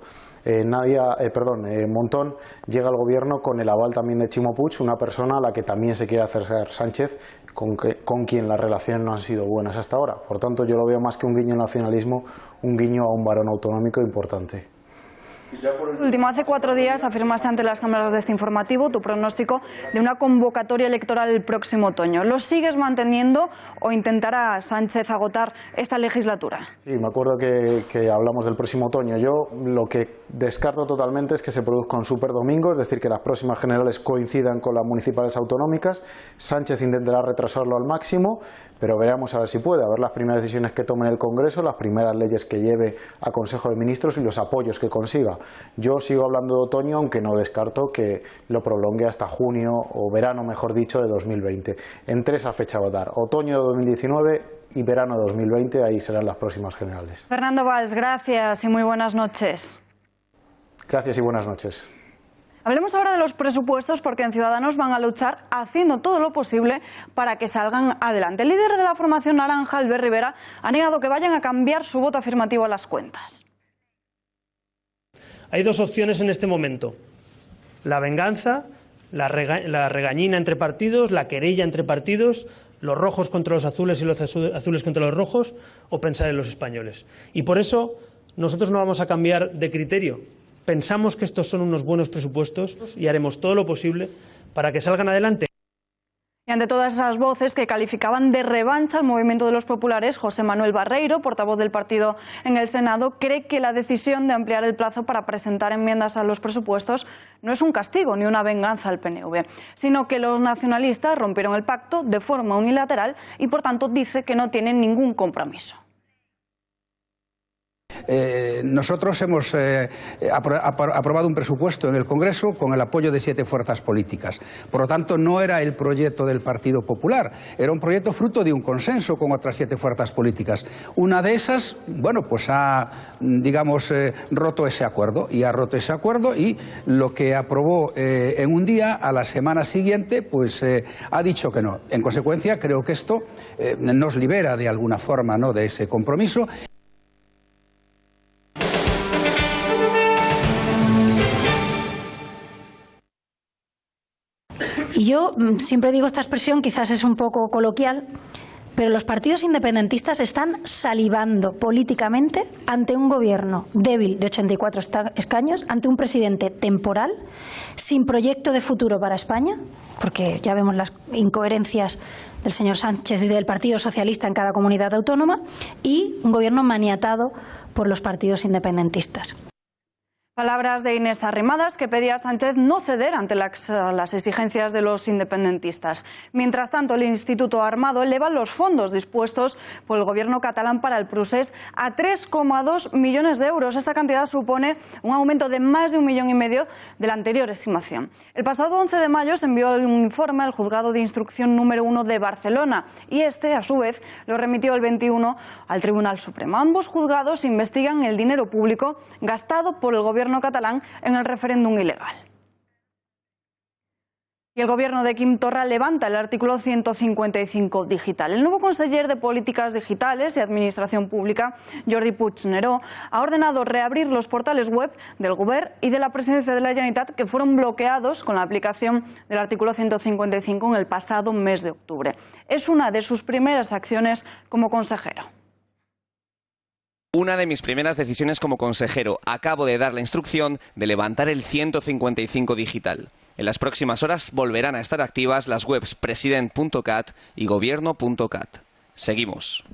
Montón llega al gobierno con el aval también de Chimo Puig, una persona a la que también se quiere acercar Sánchez, con quien las relaciones no han sido buenas hasta ahora. Por tanto, yo lo veo más que un guiño al nacionalismo, un guiño a un varón autonómico importante. Último, hace 4 días afirmaste ante las cámaras de este informativo tu pronóstico de una convocatoria electoral el próximo otoño. ¿Lo sigues manteniendo o intentará Sánchez agotar esta legislatura? Sí, me acuerdo que hablamos del próximo otoño. Yo lo que descarto totalmente es que se produzca un superdomingo, es decir, que las próximas generales coincidan con las municipales autonómicas. Sánchez intentará retrasarlo al máximo, pero veremos a ver si puede, a ver las primeras decisiones que tome en el Congreso, las primeras leyes que lleve a Consejo de Ministros y los apoyos que consiga. Yo sigo hablando de otoño, aunque no descarto que lo prolongue hasta junio o verano, mejor dicho, de 2020. Entre esa fecha va a dar otoño de 2019 y verano de 2020, ahí serán las próximas generales. Fernando Valls, gracias y muy buenas noches. Gracias y buenas noches. Hablemos ahora de los presupuestos, porque en Ciudadanos van a luchar haciendo todo lo posible para que salgan adelante. El líder de la formación naranja, Albert Rivera, ha negado que vayan a cambiar su voto afirmativo a las cuentas. Hay dos opciones en este momento: la venganza, la regañina entre partidos, la querella entre partidos, los rojos contra los azules y los azules contra los rojos, o pensar en los españoles. Y por eso nosotros no vamos a cambiar de criterio. Pensamos que estos son unos buenos presupuestos y haremos todo lo posible para que salgan adelante. Y ante todas esas voces que calificaban de revancha al movimiento de los populares, José Manuel Barreiro, portavoz del partido en el Senado, cree que la decisión de ampliar el plazo para presentar enmiendas a los presupuestos no es un castigo ni una venganza al PNV, sino que los nacionalistas rompieron el pacto de forma unilateral y, por tanto, dice que no tienen ningún compromiso. Nosotros hemos aprobado un presupuesto en el Congreso con el apoyo de 7 fuerzas políticas. Por lo tanto, no era el proyecto del Partido Popular, era un proyecto fruto de un consenso con otras 7 fuerzas políticas. Una de esas, bueno, pues ha, digamos, roto ese acuerdo, y lo que aprobó en un día, a la semana siguiente, pues ha dicho que no. En consecuencia, creo que esto nos libera de alguna forma, ¿no?, de ese compromiso. Y yo siempre digo esta expresión, quizás es un poco coloquial, pero los partidos independentistas están salivando políticamente ante un gobierno débil de 84 escaños, ante un presidente temporal, sin proyecto de futuro para España, porque ya vemos las incoherencias del señor Sánchez y del Partido Socialista en cada comunidad autónoma, y un gobierno maniatado por los partidos independentistas. Palabras de Inés Arrimadas, que pedía a Sánchez no ceder ante las exigencias de los independentistas. Mientras tanto, el Instituto Armado eleva los fondos dispuestos por el gobierno catalán para el procés a 3,2 millones de euros. Esta cantidad supone un aumento de más de 1,5 millones de la anterior estimación. El pasado 11 de mayo se envió un informe al Juzgado de Instrucción número 1 de Barcelona y este, a su vez, lo remitió el 21 al Tribunal Supremo. Ambos juzgados investigan el dinero público gastado por el gobierno catalán en el referéndum ilegal. Y el gobierno de Quim Torra levanta el artículo 155 digital. El nuevo conseller de Políticas Digitales y Administración Pública, Jordi Puigneró, ha ordenado reabrir los portales web del Govern y de la Presidencia de la Generalitat que fueron bloqueados con la aplicación del artículo 155 en el pasado mes de octubre. Es una de sus primeras acciones como consejero. Una de mis primeras decisiones como consejero. Acabo de dar la instrucción de levantar el 155 digital. En las próximas horas volverán a estar activas las webs president.cat y gobierno.cat. Seguimos.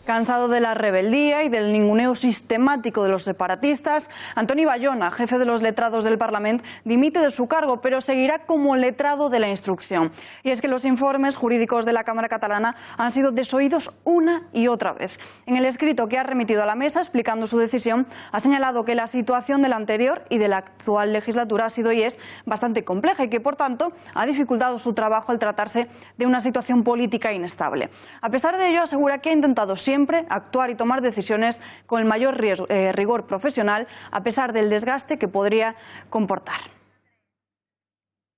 Cansado de la rebeldía y del ninguneo sistemático de los separatistas, Antoni Bayona, jefe de los letrados del Parlamento, dimite de su cargo, pero seguirá como letrado de la instrucción. Y es que los informes jurídicos de la Cámara catalana han sido desoídos una y otra vez. En el escrito que ha remitido a la mesa explicando su decisión, ha señalado que la situación de la anterior y de la actual legislatura ha sido y es bastante compleja y que, por tanto, ha dificultado su trabajo al tratarse de una situación política inestable. A pesar de ello, asegura que ha intentado siempre actuar y tomar decisiones con el mayor rigor profesional, a pesar del desgaste que podría comportar.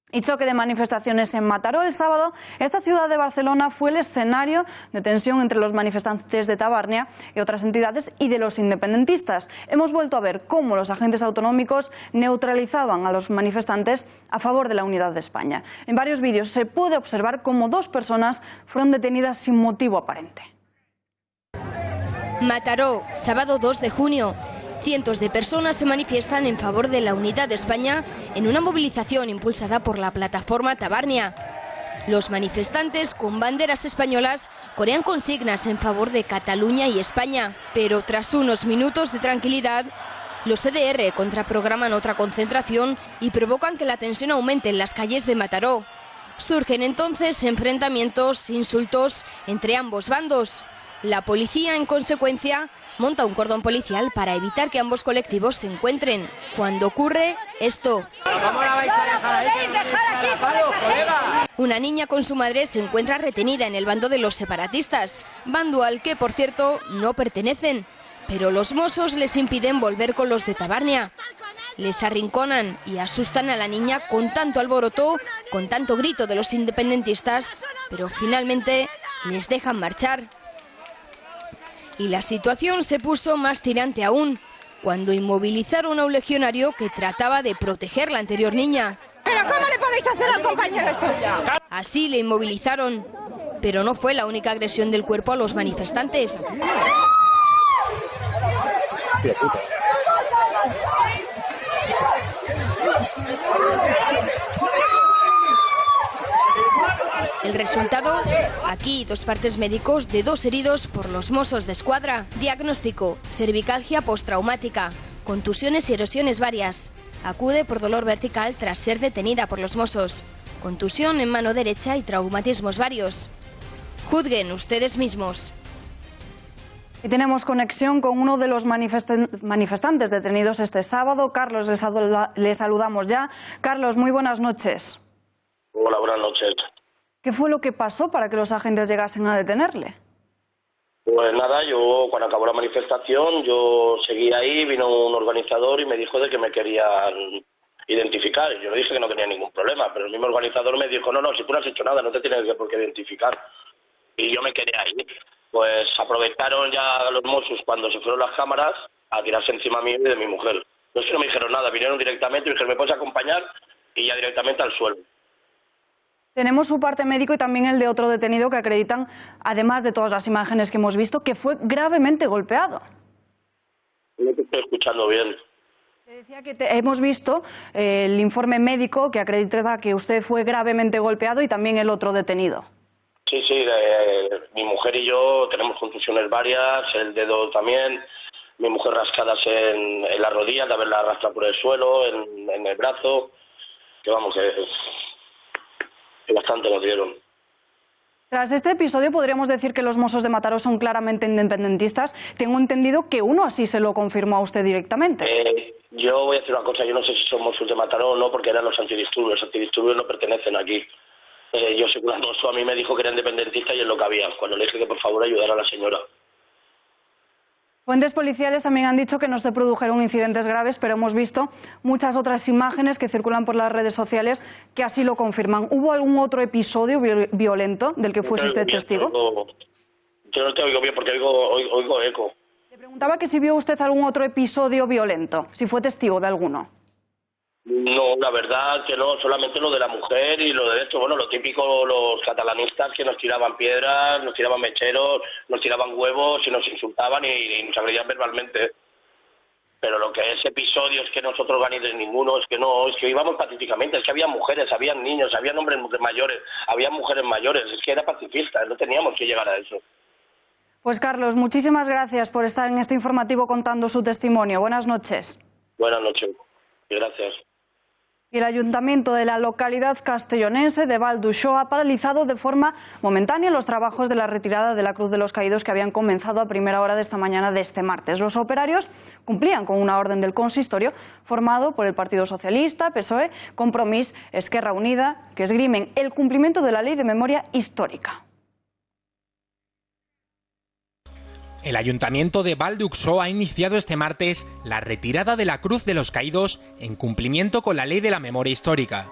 Y choque de manifestaciones en Mataró el sábado. Esta ciudad de Barcelona fue el escenario de tensión entre los manifestantes de Tabárnia y otras entidades y de los independentistas. Hemos vuelto a ver cómo los agentes autonómicos neutralizaban a los manifestantes a favor de la unidad de España. En varios vídeos se puede observar cómo 2 personas fueron detenidas sin motivo aparente. Mataró, sábado 2 de junio. Cientos de personas se manifiestan en favor de la unidad de España en una movilización impulsada por la plataforma Tabárnia. Los manifestantes con banderas españolas corean consignas en favor de Cataluña y España, pero tras unos minutos de tranquilidad, los CDR contraprograman otra concentración y provocan que la tensión aumente en las calles de Mataró. Surgen entonces enfrentamientos, insultos entre ambos bandos. La policía, en consecuencia, monta un cordón policial para evitar que ambos colectivos se encuentren. Cuando ocurre esto. ¿Cómo la vais a dejar ahí? Una niña con su madre se encuentra retenida en el bando de los separatistas, bando al que, por cierto, no pertenecen. Pero los mossos les impiden volver con los de Tabárnia. Les arrinconan y asustan a la niña con tanto alboroto, con tanto grito de los independentistas, pero finalmente les dejan marchar. Y la situación se puso más tirante aún, cuando inmovilizaron a un legionario que trataba de proteger a la anterior niña. ¿Pero cómo le podéis hacer al compañero esto? Así le inmovilizaron, pero no fue la única agresión del cuerpo a los manifestantes. El resultado, aquí 2 partes médicos de 2 heridos por los Mossos d'Esquadra. Diagnóstico, cervicalgia postraumática, contusiones y erosiones varias. Acude por dolor vertical tras ser detenida por los Mossos. Contusión en mano derecha y traumatismos varios. Juzguen ustedes mismos. Y tenemos conexión con uno de los manifestantes detenidos este sábado. Carlos, le saludamos ya. Carlos, muy buenas noches. Hola, buenas noches. ¿Qué fue lo que pasó para que los agentes llegasen a detenerle? Pues nada, yo cuando acabó la manifestación, yo seguí ahí, vino un organizador y me dijo de que me querían identificar. Yo le dije que no tenía ningún problema, pero el mismo organizador me dijo, no, si tú no has hecho nada, no te tienes por qué identificar. Y yo me quedé ahí. Pues aprovecharon ya los Mossos cuando se fueron las cámaras a tirarse encima mío y de mi mujer. No sé, no me dijeron nada, vinieron directamente y me dijeron, ¿me puedes acompañar? Y ya directamente al suelo. Tenemos su parte médico y también el de otro detenido que acreditan, además de todas las imágenes que hemos visto, que fue gravemente golpeado. No te estoy escuchando bien. Te decía que hemos visto el informe médico que acredita que usted fue gravemente golpeado y también el otro detenido. Sí, mi mujer y yo tenemos contusiones varias, el dedo también, mi mujer rascadas en la rodilla de haberla arrastrado por el suelo, en el brazo, que vamos, que bastante nos dieron. Tras este episodio podríamos decir que los Mossos de Mataró son claramente independentistas. Tengo entendido que uno así se lo confirmó a usted directamente. Yo voy a decir una cosa, yo no sé si son Mossos de Mataró o no, porque eran los antidisturbios no pertenecen aquí. Yo sé que el mozo a mí me dijo que era independentista y es lo que había, cuando le dije que por favor ayudara a la señora. Fuentes policiales también han dicho que no se produjeron incidentes graves, pero hemos visto muchas otras imágenes que circulan por las redes sociales que así lo confirman. ¿Hubo algún otro episodio violento del que fuese usted testigo? Yo no te oigo bien porque oigo eco. Le preguntaba que si vio usted algún otro episodio violento, si fue testigo de alguno. No, la verdad que no, solamente lo de la mujer y lo de esto, bueno, lo típico, los catalanistas que nos tiraban piedras, nos tiraban mecheros, nos tiraban huevos y nos insultaban y nos agredían verbalmente. Pero lo que es episodios que nosotros organizamos ninguno, es que no, es que íbamos pacíficamente, es que había mujeres, había niños, había hombres mayores, había mujeres mayores, es que era pacifista, no teníamos que llegar a eso. Pues Carlos, muchísimas gracias por estar en este informativo contando su testimonio. Buenas noches. Buenas noches y gracias. Y el ayuntamiento de la localidad castellonense de Val d'Uixó ha paralizado de forma momentánea los trabajos de la retirada de la Cruz de los Caídos que habían comenzado a primera hora de esta mañana de este martes. Los operarios cumplían con una orden del consistorio formado por el Partido Socialista, PSOE, Compromís, Esquerra Unida, que esgrimen el cumplimiento de la Ley de Memoria Histórica. El Ayuntamiento de Val d'Uixó ha iniciado este martes la retirada de la Cruz de los Caídos en cumplimiento con la Ley de la Memoria Histórica.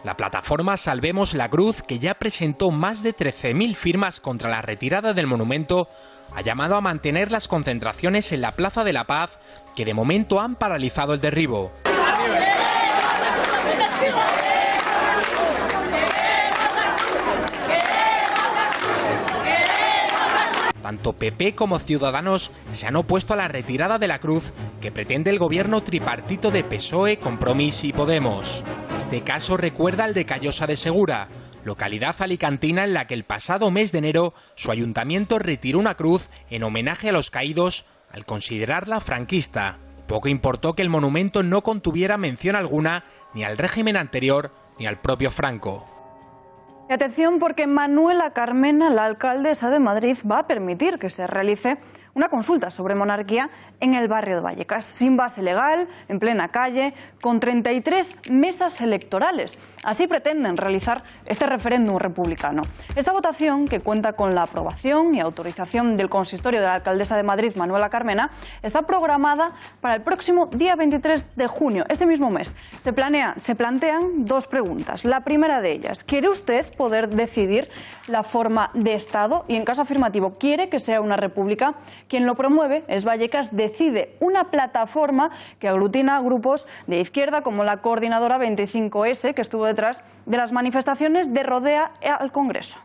La plataforma Salvemos la Cruz, que ya presentó más de 13.000 firmas contra la retirada del monumento, ha llamado a mantener las concentraciones en la Plaza de la Paz, que de momento han paralizado el derribo. Tanto PP como Ciudadanos se han opuesto a la retirada de la cruz que pretende el gobierno tripartito de PSOE, Compromís y Podemos. Este caso recuerda al de Callosa de Segura, localidad alicantina en la que el pasado mes de enero su ayuntamiento retiró una cruz en homenaje a los caídos al considerarla franquista. Poco importó que el monumento no contuviera mención alguna ni al régimen anterior ni al propio Franco. Y atención, porque Manuela Carmena, la alcaldesa de Madrid, va a permitir que se realice una consulta sobre monarquía en el barrio de Vallecas, sin base legal, en plena calle, con 33 mesas electorales. Así pretenden realizar este referéndum republicano. Esta votación, que cuenta con la aprobación y autorización del consistorio de la alcaldesa de Madrid, Manuela Carmena, está programada para el próximo día 23 de junio, este mismo mes. Se plantean dos preguntas. La primera de ellas, ¿quiere usted poder decidir la forma de Estado? Y en caso afirmativo, ¿quiere que sea una república? Quien lo promueve es Vallecas Decide, una plataforma que aglutina a grupos de izquierda como la Coordinadora 25S, que estuvo detrás de las manifestaciones de Rodea al Congreso.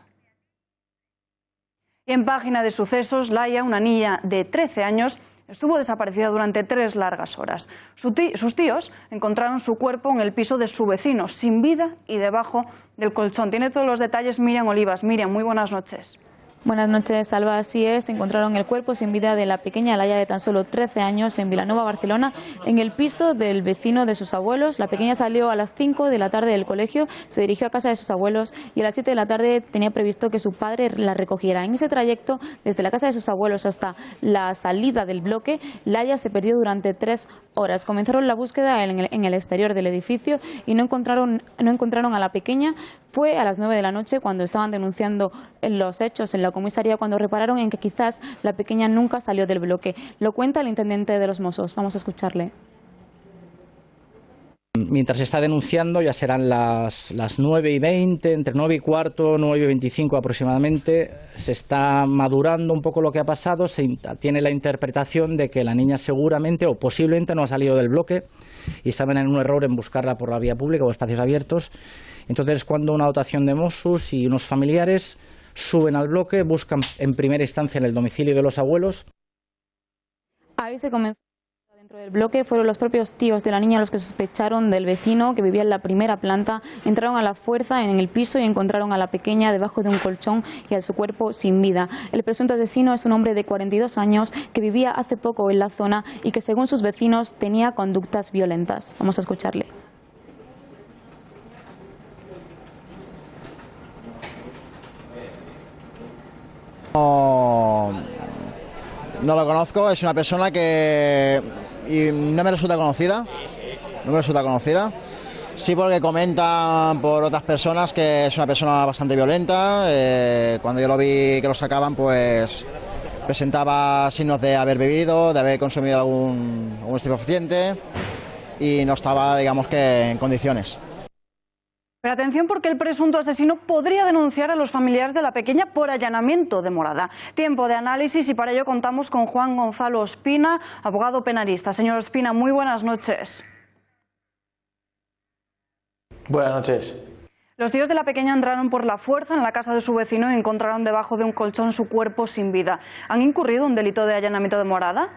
Y en página de sucesos, Laia, una niña de 13 años, estuvo desaparecida durante 3 largas horas. Sus tíos encontraron su cuerpo en el piso de su vecino, sin vida y debajo del colchón. Tiene todos los detalles Miriam Olivas. Miriam, muy buenas noches. Buenas noches, Alba. Así es, encontraron el cuerpo sin vida de la pequeña Laia de tan solo 13 años en Vilanova, Barcelona, en el piso del vecino de sus abuelos. La pequeña salió a las 5 de la tarde del colegio, se dirigió a casa de sus abuelos y a las 7 de la tarde tenía previsto que su padre la recogiera. En ese trayecto, desde la casa de sus abuelos hasta la salida del bloque, Laia se perdió durante 3 horas. Comenzaron la búsqueda en el exterior del edificio y no encontraron a la pequeña. Fue a las 9 de la noche cuando estaban denunciando los hechos en la comisaría, cuando repararon en que quizás la pequeña nunca salió del bloque. Lo cuenta el intendente de Los Mossos. Vamos a escucharle. Mientras se está denunciando, ya serán las 9:20, entre 9:15, 9:25 aproximadamente, se está madurando un poco lo que ha pasado, se tiene la interpretación de que la niña seguramente o posiblemente no ha salido del bloque y estaban en un error en buscarla por la vía pública o espacios abiertos. Entonces, cuando una dotación de Mossos y unos familiares suben al bloque, buscan en primera instancia en el domicilio de los abuelos. Ahí se comenzó. Dentro del bloque fueron los propios tíos de la niña los que sospecharon del vecino que vivía en la primera planta. Entraron a la fuerza en el piso y encontraron a la pequeña debajo de un colchón y a su cuerpo sin vida. El presunto asesino es un hombre de 42 años que vivía hace poco en la zona y que, según sus vecinos, tenía conductas violentas. Vamos a escucharle. No lo conozco, es una persona que no me resulta conocida, Sí, porque comentan por otras personas que es una persona bastante violenta. Cuando yo lo vi que lo sacaban, pues Presentaba signos de haber bebido, de haber consumido algún estupefaciente y no estaba, digamos que, en condiciones. Pero atención, porque el presunto asesino podría denunciar a los familiares de la pequeña por allanamiento de morada. Tiempo de análisis y para ello contamos con Juan Gonzalo Ospina, abogado penalista. Señor Ospina, muy buenas noches. Buenas noches. Los tíos de la pequeña entraron por la fuerza en la casa de su vecino y encontraron debajo de un colchón su cuerpo sin vida. ¿Han incurrido en un delito de allanamiento de morada?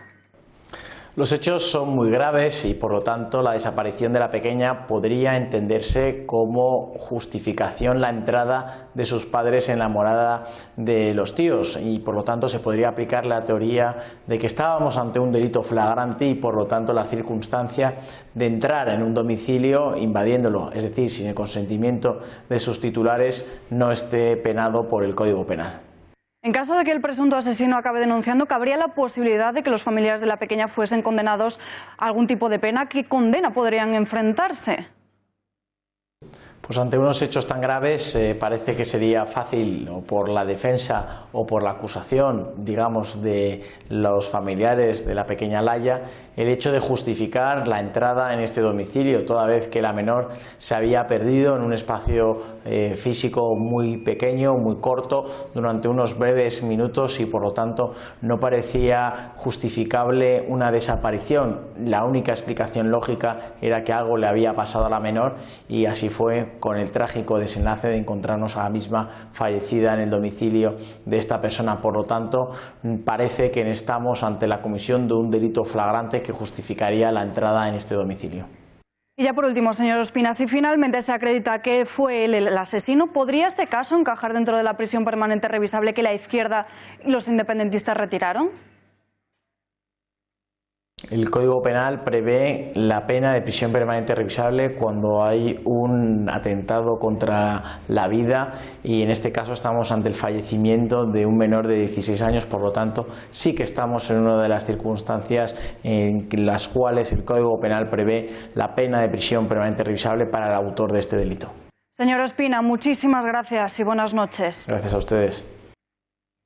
Los hechos son muy graves y, por lo tanto, la desaparición de la pequeña podría entenderse como justificación la entrada de sus padres en la morada de los tíos y, por lo tanto, se podría aplicar la teoría de que estábamos ante un delito flagrante y, por lo tanto, la circunstancia de entrar en un domicilio invadiéndolo, es decir, sin el consentimiento de sus titulares, no esté penado por el Código Penal. En caso de que el presunto asesino acabe denunciando, ¿cabría la posibilidad de que los familiares de la pequeña fuesen condenados a algún tipo de pena? ¿Qué condena podrían enfrentarse? Pues ante unos hechos tan graves parece que sería fácil, o por la defensa o por la acusación, digamos, de los familiares de la pequeña Laia, el hecho de justificar la entrada en este domicilio, toda vez que la menor se había perdido en un espacio físico muy pequeño, muy corto, durante unos breves minutos y, por lo tanto, no parecía justificable una desaparición. La única explicación lógica era que algo le había pasado a la menor y así fue, con el trágico desenlace de encontrarnos a la misma fallecida en el domicilio de esta persona. Por lo tanto, parece que estamos ante la comisión de un delito flagrante que justificaría la entrada en este domicilio. Y ya por último, señor Ospina, si finalmente se acredita que fue él el asesino, ¿podría este caso encajar dentro de la prisión permanente revisable que la izquierda y los independentistas retiraron? El Código Penal prevé la pena de prisión permanente revisable cuando hay un atentado contra la vida y en este caso estamos ante el fallecimiento de un menor de 16 años, por lo tanto sí que estamos en una de las circunstancias en las cuales el Código Penal prevé la pena de prisión permanente revisable para el autor de este delito. Señor Ospina, muchísimas gracias y buenas noches. Gracias a ustedes.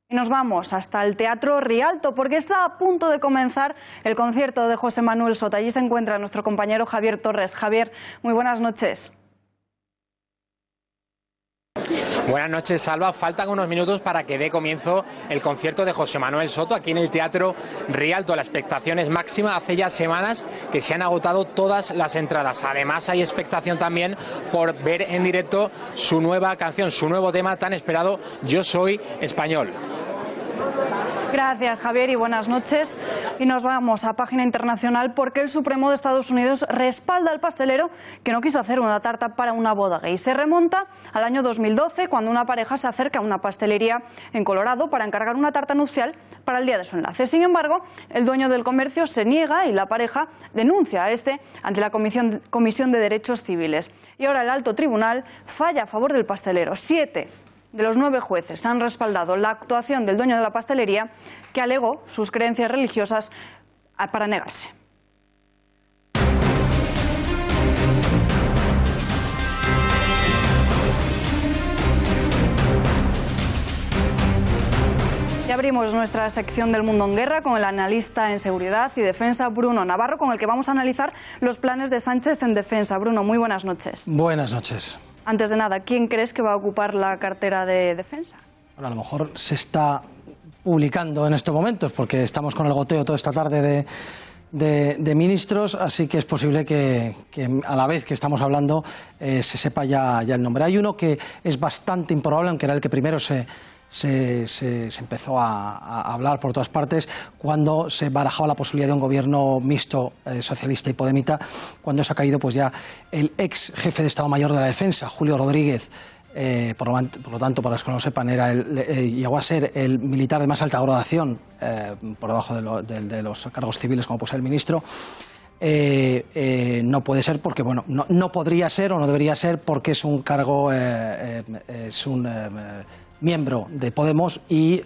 Y nos vamos hasta el Teatro Rialto porque está a punto de comenzar el concierto de José Manuel Soto. Allí se encuentra nuestro compañero Javier Torres. Javier, muy buenas noches. Buenas noches, Salva. Faltan unos minutos para que dé comienzo el concierto de José Manuel Soto aquí en el Teatro Rialto. La expectación es máxima. Hace ya semanas que se han agotado todas las entradas. Además, hay expectación también por ver en directo su nueva canción, su nuevo tema tan esperado, Yo Soy Español. Gracias, Javier, y buenas noches. Y nos vamos a página internacional porque el Supremo de Estados Unidos respalda al pastelero que no quiso hacer una tarta para una boda gay. Se remonta al año 2012, cuando una pareja se acerca a una pastelería en Colorado para encargar una tarta nupcial para el día de su enlace. Sin embargo, el dueño del comercio se niega y la pareja denuncia a este ante la Comisión de Derechos Civiles. Y ahora el alto tribunal falla a favor del pastelero. 7 de los 9 jueces han respaldado la actuación del dueño de la pastelería, que alegó sus creencias religiosas para negarse. Y abrimos nuestra sección del Mundo en Guerra con el analista en seguridad y defensa Bruno Navarro, con el que vamos a analizar los planes de Sánchez en defensa. Bruno, muy buenas noches. Buenas noches. Antes de nada, ¿quién crees que va a ocupar la cartera de defensa? Bueno, a lo mejor se está publicando en estos momentos, porque estamos con el goteo toda esta tarde de ministros, así que es posible que a la vez que estamos hablando se sepa ya el nombre. Hay uno que es bastante improbable, aunque era el que primero se empezó a hablar por todas partes cuando se barajaba la posibilidad de un gobierno mixto socialista y podemita, cuando se ha caído pues ya el ex jefe de Estado Mayor de la Defensa, Julio Rodríguez. Por lo tanto, para los que no lo sepan, llegó a ser el militar de más alta graduación, por debajo de los cargos civiles, como puede ser el ministro. No puede ser porque, bueno, no podría ser o no debería ser porque es un cargo, miembro de Podemos, y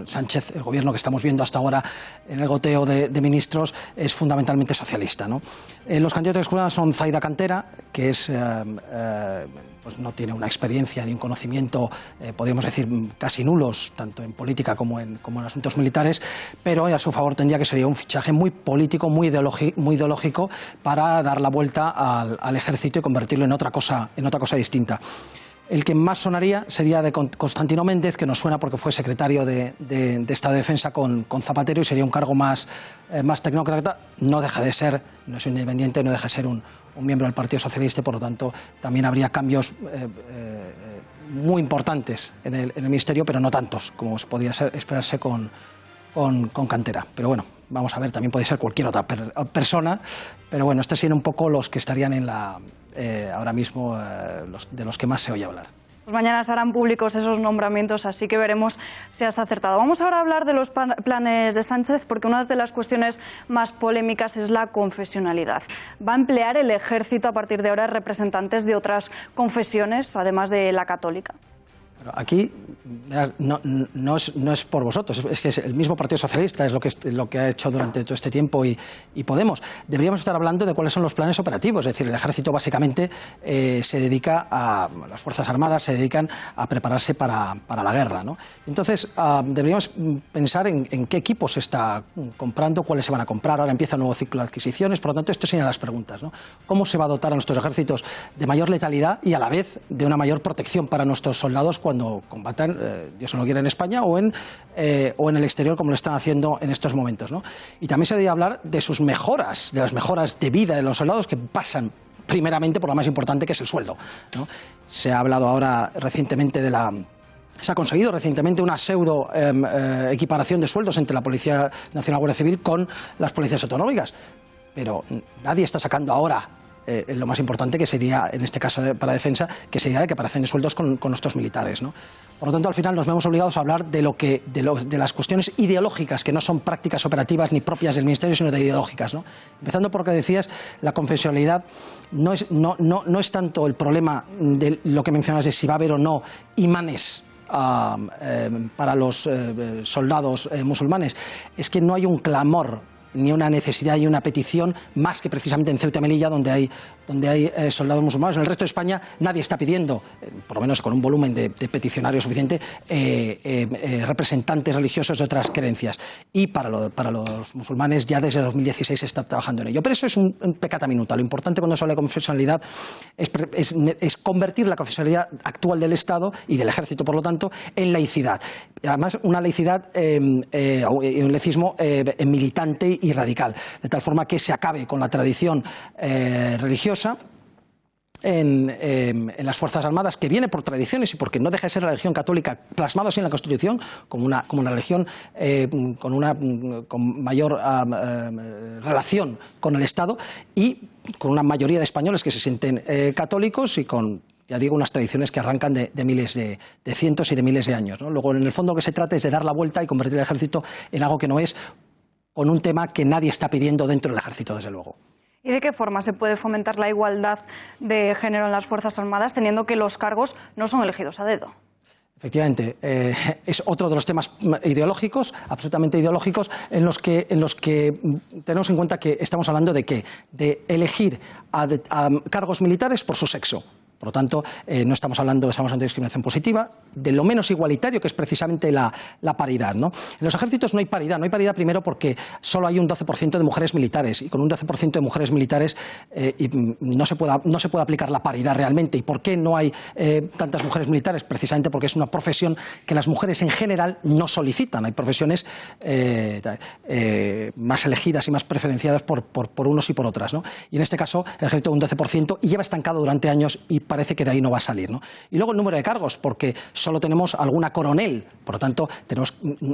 Sánchez, el gobierno que estamos viendo hasta ahora en el goteo de ministros, es fundamentalmente socialista, ¿no? Los candidatos excluidos son Zaida Cantera, que es pues no tiene una experiencia ni un conocimiento, podríamos decir, casi nulos, tanto en política como en asuntos militares, pero a su favor tendría que sería un fichaje muy político, muy ideológico, para dar la vuelta al ejército y convertirlo en otra cosa distinta. El que más sonaría sería de Constantino Méndez, que nos suena porque fue secretario de Estado de Defensa con Zapatero y sería un cargo más tecnócrata. No deja de ser, no es independiente, no deja de ser un miembro del Partido Socialista y, por lo tanto, también habría cambios muy importantes en el Ministerio, pero no tantos como podía esperarse con Cantera. Pero bueno, vamos a ver, también puede ser cualquier otra persona, pero bueno, estos serían un poco los que estarían en ahora mismo de los que más se oye hablar. Pues mañana se harán públicos esos nombramientos, así que veremos si has acertado. Vamos ahora a hablar de los planes de Sánchez, porque una de las cuestiones más polémicas es la confesionalidad. ¿Va a emplear el ejército a partir de ahora representantes de otras confesiones, además de la católica? Aquí no es por vosotros, es que es el mismo Partido Socialista, es lo que ha hecho durante todo este tiempo y Podemos. Deberíamos estar hablando de cuáles son los planes operativos, es decir, el ejército básicamente se dedica las Fuerzas Armadas se dedican a prepararse para la guerra, ¿no? Entonces, deberíamos pensar en qué equipos se está comprando, cuáles se van a comprar. Ahora empieza un nuevo ciclo de adquisiciones, por lo tanto, esto serían las preguntas, ¿no? ¿Cómo se va a dotar a nuestros ejércitos de mayor letalidad y a la vez de una mayor protección para nuestros soldados cuando combatan, Dios no lo quiera, en España o en el exterior, como lo están haciendo en estos momentos, ¿no? Y también se debería hablar de sus mejoras, de las mejoras de vida de los soldados, que pasan primeramente por la más importante, que es el sueldo, ¿no? Se ha hablado ahora recientemente se ha conseguido recientemente una pseudo equiparación de sueldos entre la Policía Nacional, Guardia Civil, con las policías autonómicas, pero nadie está sacando ahora lo más importante, que sería, en este caso para defensa, que sería la equiparación de sueldos con nuestros militares, ¿no? Por lo tanto, al final nos vemos obligados a hablar de las cuestiones ideológicas, que no son prácticas operativas ni propias del Ministerio, sino de ideológicas, ¿no? Empezando por lo que decías, la confesionalidad no es tanto el problema de lo que mencionas de si va a haber o no imanes para los soldados musulmanes. Es que no hay un clamor ni una necesidad y una petición, más que precisamente en Ceuta y Melilla, donde hay soldados musulmanes. En el resto de España nadie está pidiendo, por lo menos con un volumen de peticionarios suficiente, representantes religiosos de otras creencias. Y para los musulmanes ya desde 2016 se está trabajando en ello. Pero eso es un pecata minuta. Lo importante cuando se habla de confesionalidad es convertir la confesionalidad actual del Estado y del Ejército, por lo tanto, en laicidad. Además, una laicidad y un laicismo militante y radical, de tal forma que se acabe con la tradición religiosa en las Fuerzas Armadas, que viene por tradiciones y porque no deja de ser la religión católica, plasmado así en la Constitución como una religión con mayor relación con el Estado, y con una mayoría de españoles que se sienten católicos y con, ya digo, unas tradiciones que arrancan de miles de cientos y de miles de años, ¿no? Luego, en el fondo, lo que se trata es de dar la vuelta y convertir el ejército en algo que no es, con un tema que nadie está pidiendo dentro del ejército, desde luego. ¿Y de qué forma se puede fomentar la igualdad de género en las Fuerzas Armadas, teniendo que los cargos no son elegidos a dedo? Efectivamente, es otro de los temas ideológicos, absolutamente ideológicos, en los que tenemos en cuenta que estamos hablando de ¿qué? De elegir a cargos militares por su sexo. Por lo tanto, no estamos hablando de discriminación positiva, de lo menos igualitario, que es precisamente la paridad, ¿no? En los ejércitos no hay paridad. No hay paridad, primero, porque solo hay un 12% de mujeres militares, y con un 12% de mujeres militares no se puede aplicar la paridad realmente. ¿Y por qué no hay tantas mujeres militares? Precisamente porque es una profesión que las mujeres en general no solicitan. Hay profesiones más elegidas y más preferenciadas por unos y por otras, ¿no? Y en este caso, el ejército un 12% y lleva estancado durante años, y parece que de ahí no va a salir, ¿no? Y luego el número de cargos, porque solo tenemos alguna coronel, por lo tanto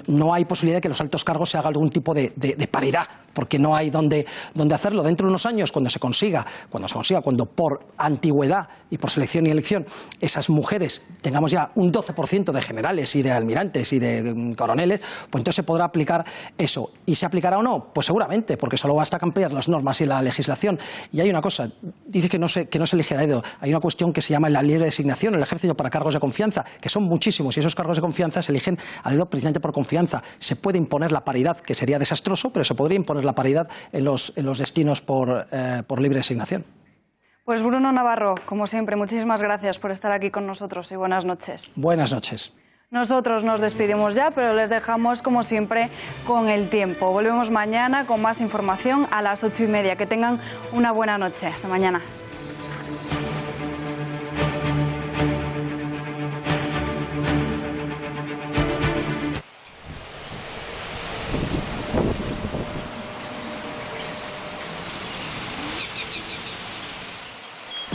no hay posibilidad de que los altos cargos se haga algún tipo de paridad, porque no hay donde hacerlo. Dentro de unos años, cuando por antigüedad y por selección y elección esas mujeres tengamos ya un 12% de generales y de almirantes y de coroneles, pues entonces se podrá aplicar eso. ¿Y se aplicará o no? Pues seguramente, porque solo basta cambiar las normas y la legislación. Y hay una cosa, dice que no se elige a dedo, hay una cuestión cuestión que se llama la libre designación en el ejército para cargos de confianza, que son muchísimos, y esos cargos de confianza se eligen a dedo precisamente por confianza. Se puede imponer la paridad, que sería desastroso, pero se podría imponer la paridad en los destinos por libre designación. Pues Bruno Navarro, como siempre, muchísimas gracias por estar aquí con nosotros y buenas noches. Buenas noches. Nosotros nos despedimos ya, pero les dejamos, como siempre, con el tiempo. Volvemos mañana con más información a las 8:30. Que tengan una buena noche. Hasta mañana.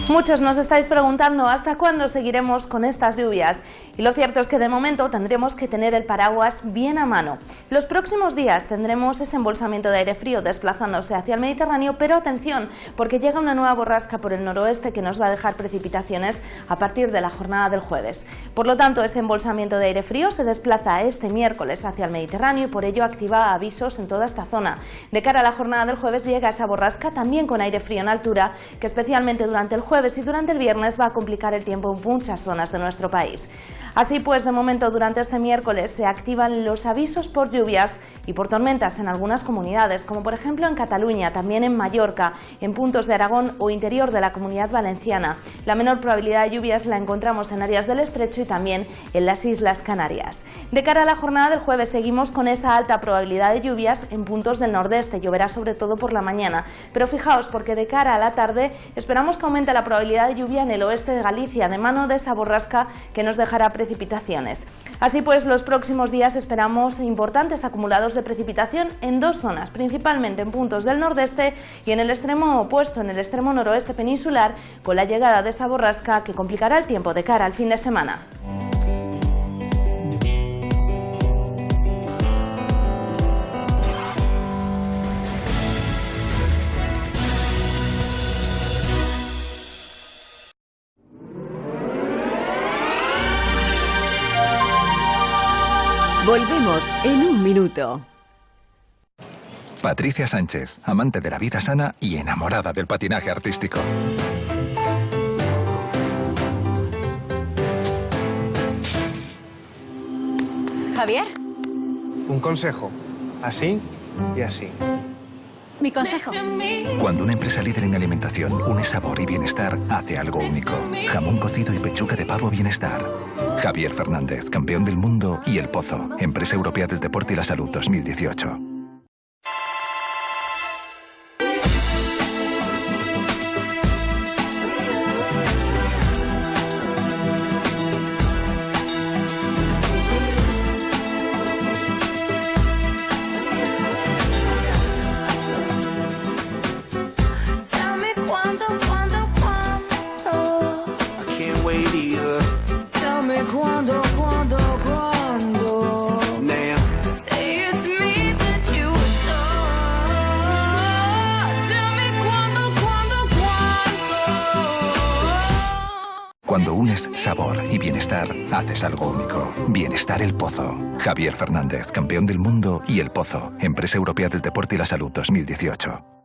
Muchos nos estáis preguntando hasta cuándo seguiremos con estas lluvias, y lo cierto es que de momento tendremos que tener el paraguas bien a mano. Los próximos días tendremos ese embolsamiento de aire frío desplazándose hacia el Mediterráneo, pero atención, porque llega una nueva borrasca por el noroeste que nos va a dejar precipitaciones a partir de la jornada del jueves. Por lo tanto, ese embolsamiento de aire frío se desplaza este miércoles hacia el Mediterráneo y por ello activa avisos en toda esta zona. De cara a la jornada del jueves llega esa borrasca también con aire frío en altura, que especialmente durante el jueves y durante el viernes va a complicar el tiempo en muchas zonas de nuestro país. Así pues, de momento durante este miércoles se activan los avisos por lluvias y por tormentas en algunas comunidades, como por ejemplo en Cataluña, también en Mallorca, en puntos de Aragón o interior de la Comunidad Valenciana. La menor probabilidad de lluvias la encontramos en áreas del Estrecho y también en las Islas Canarias. De cara a la jornada del jueves seguimos con esa alta probabilidad de lluvias en puntos del nordeste, lloverá sobre todo por la mañana, pero fijaos porque de cara a la tarde esperamos que aumente la probabilidad de lluvia en el oeste de Galicia, de mano de esa borrasca que nos dejará precipitaciones. Así pues, los próximos días esperamos importantes acumulados de precipitación en dos zonas, principalmente en puntos del nordeste y en el extremo opuesto, en el extremo noroeste peninsular, con la llegada de esa borrasca que complicará el tiempo de cara al fin de semana. Volvemos en un minuto. Patricia Sánchez, amante de la vida sana y enamorada del patinaje artístico. ¿Javier? Un consejo. Así y así. Mi consejo. Cuando una empresa líder en alimentación une sabor y bienestar, hace algo único. Jamón cocido y pechuga de pavo Bienestar. Javier Fernández, campeón del mundo y El Pozo, Empresa Europea del Deporte y la Salud 2018. Cuando unes sabor y bienestar, haces algo único. Bienestar El Pozo. Javier Fernández, campeón del mundo y El Pozo, Empresa Europea del Deporte y la Salud 2018.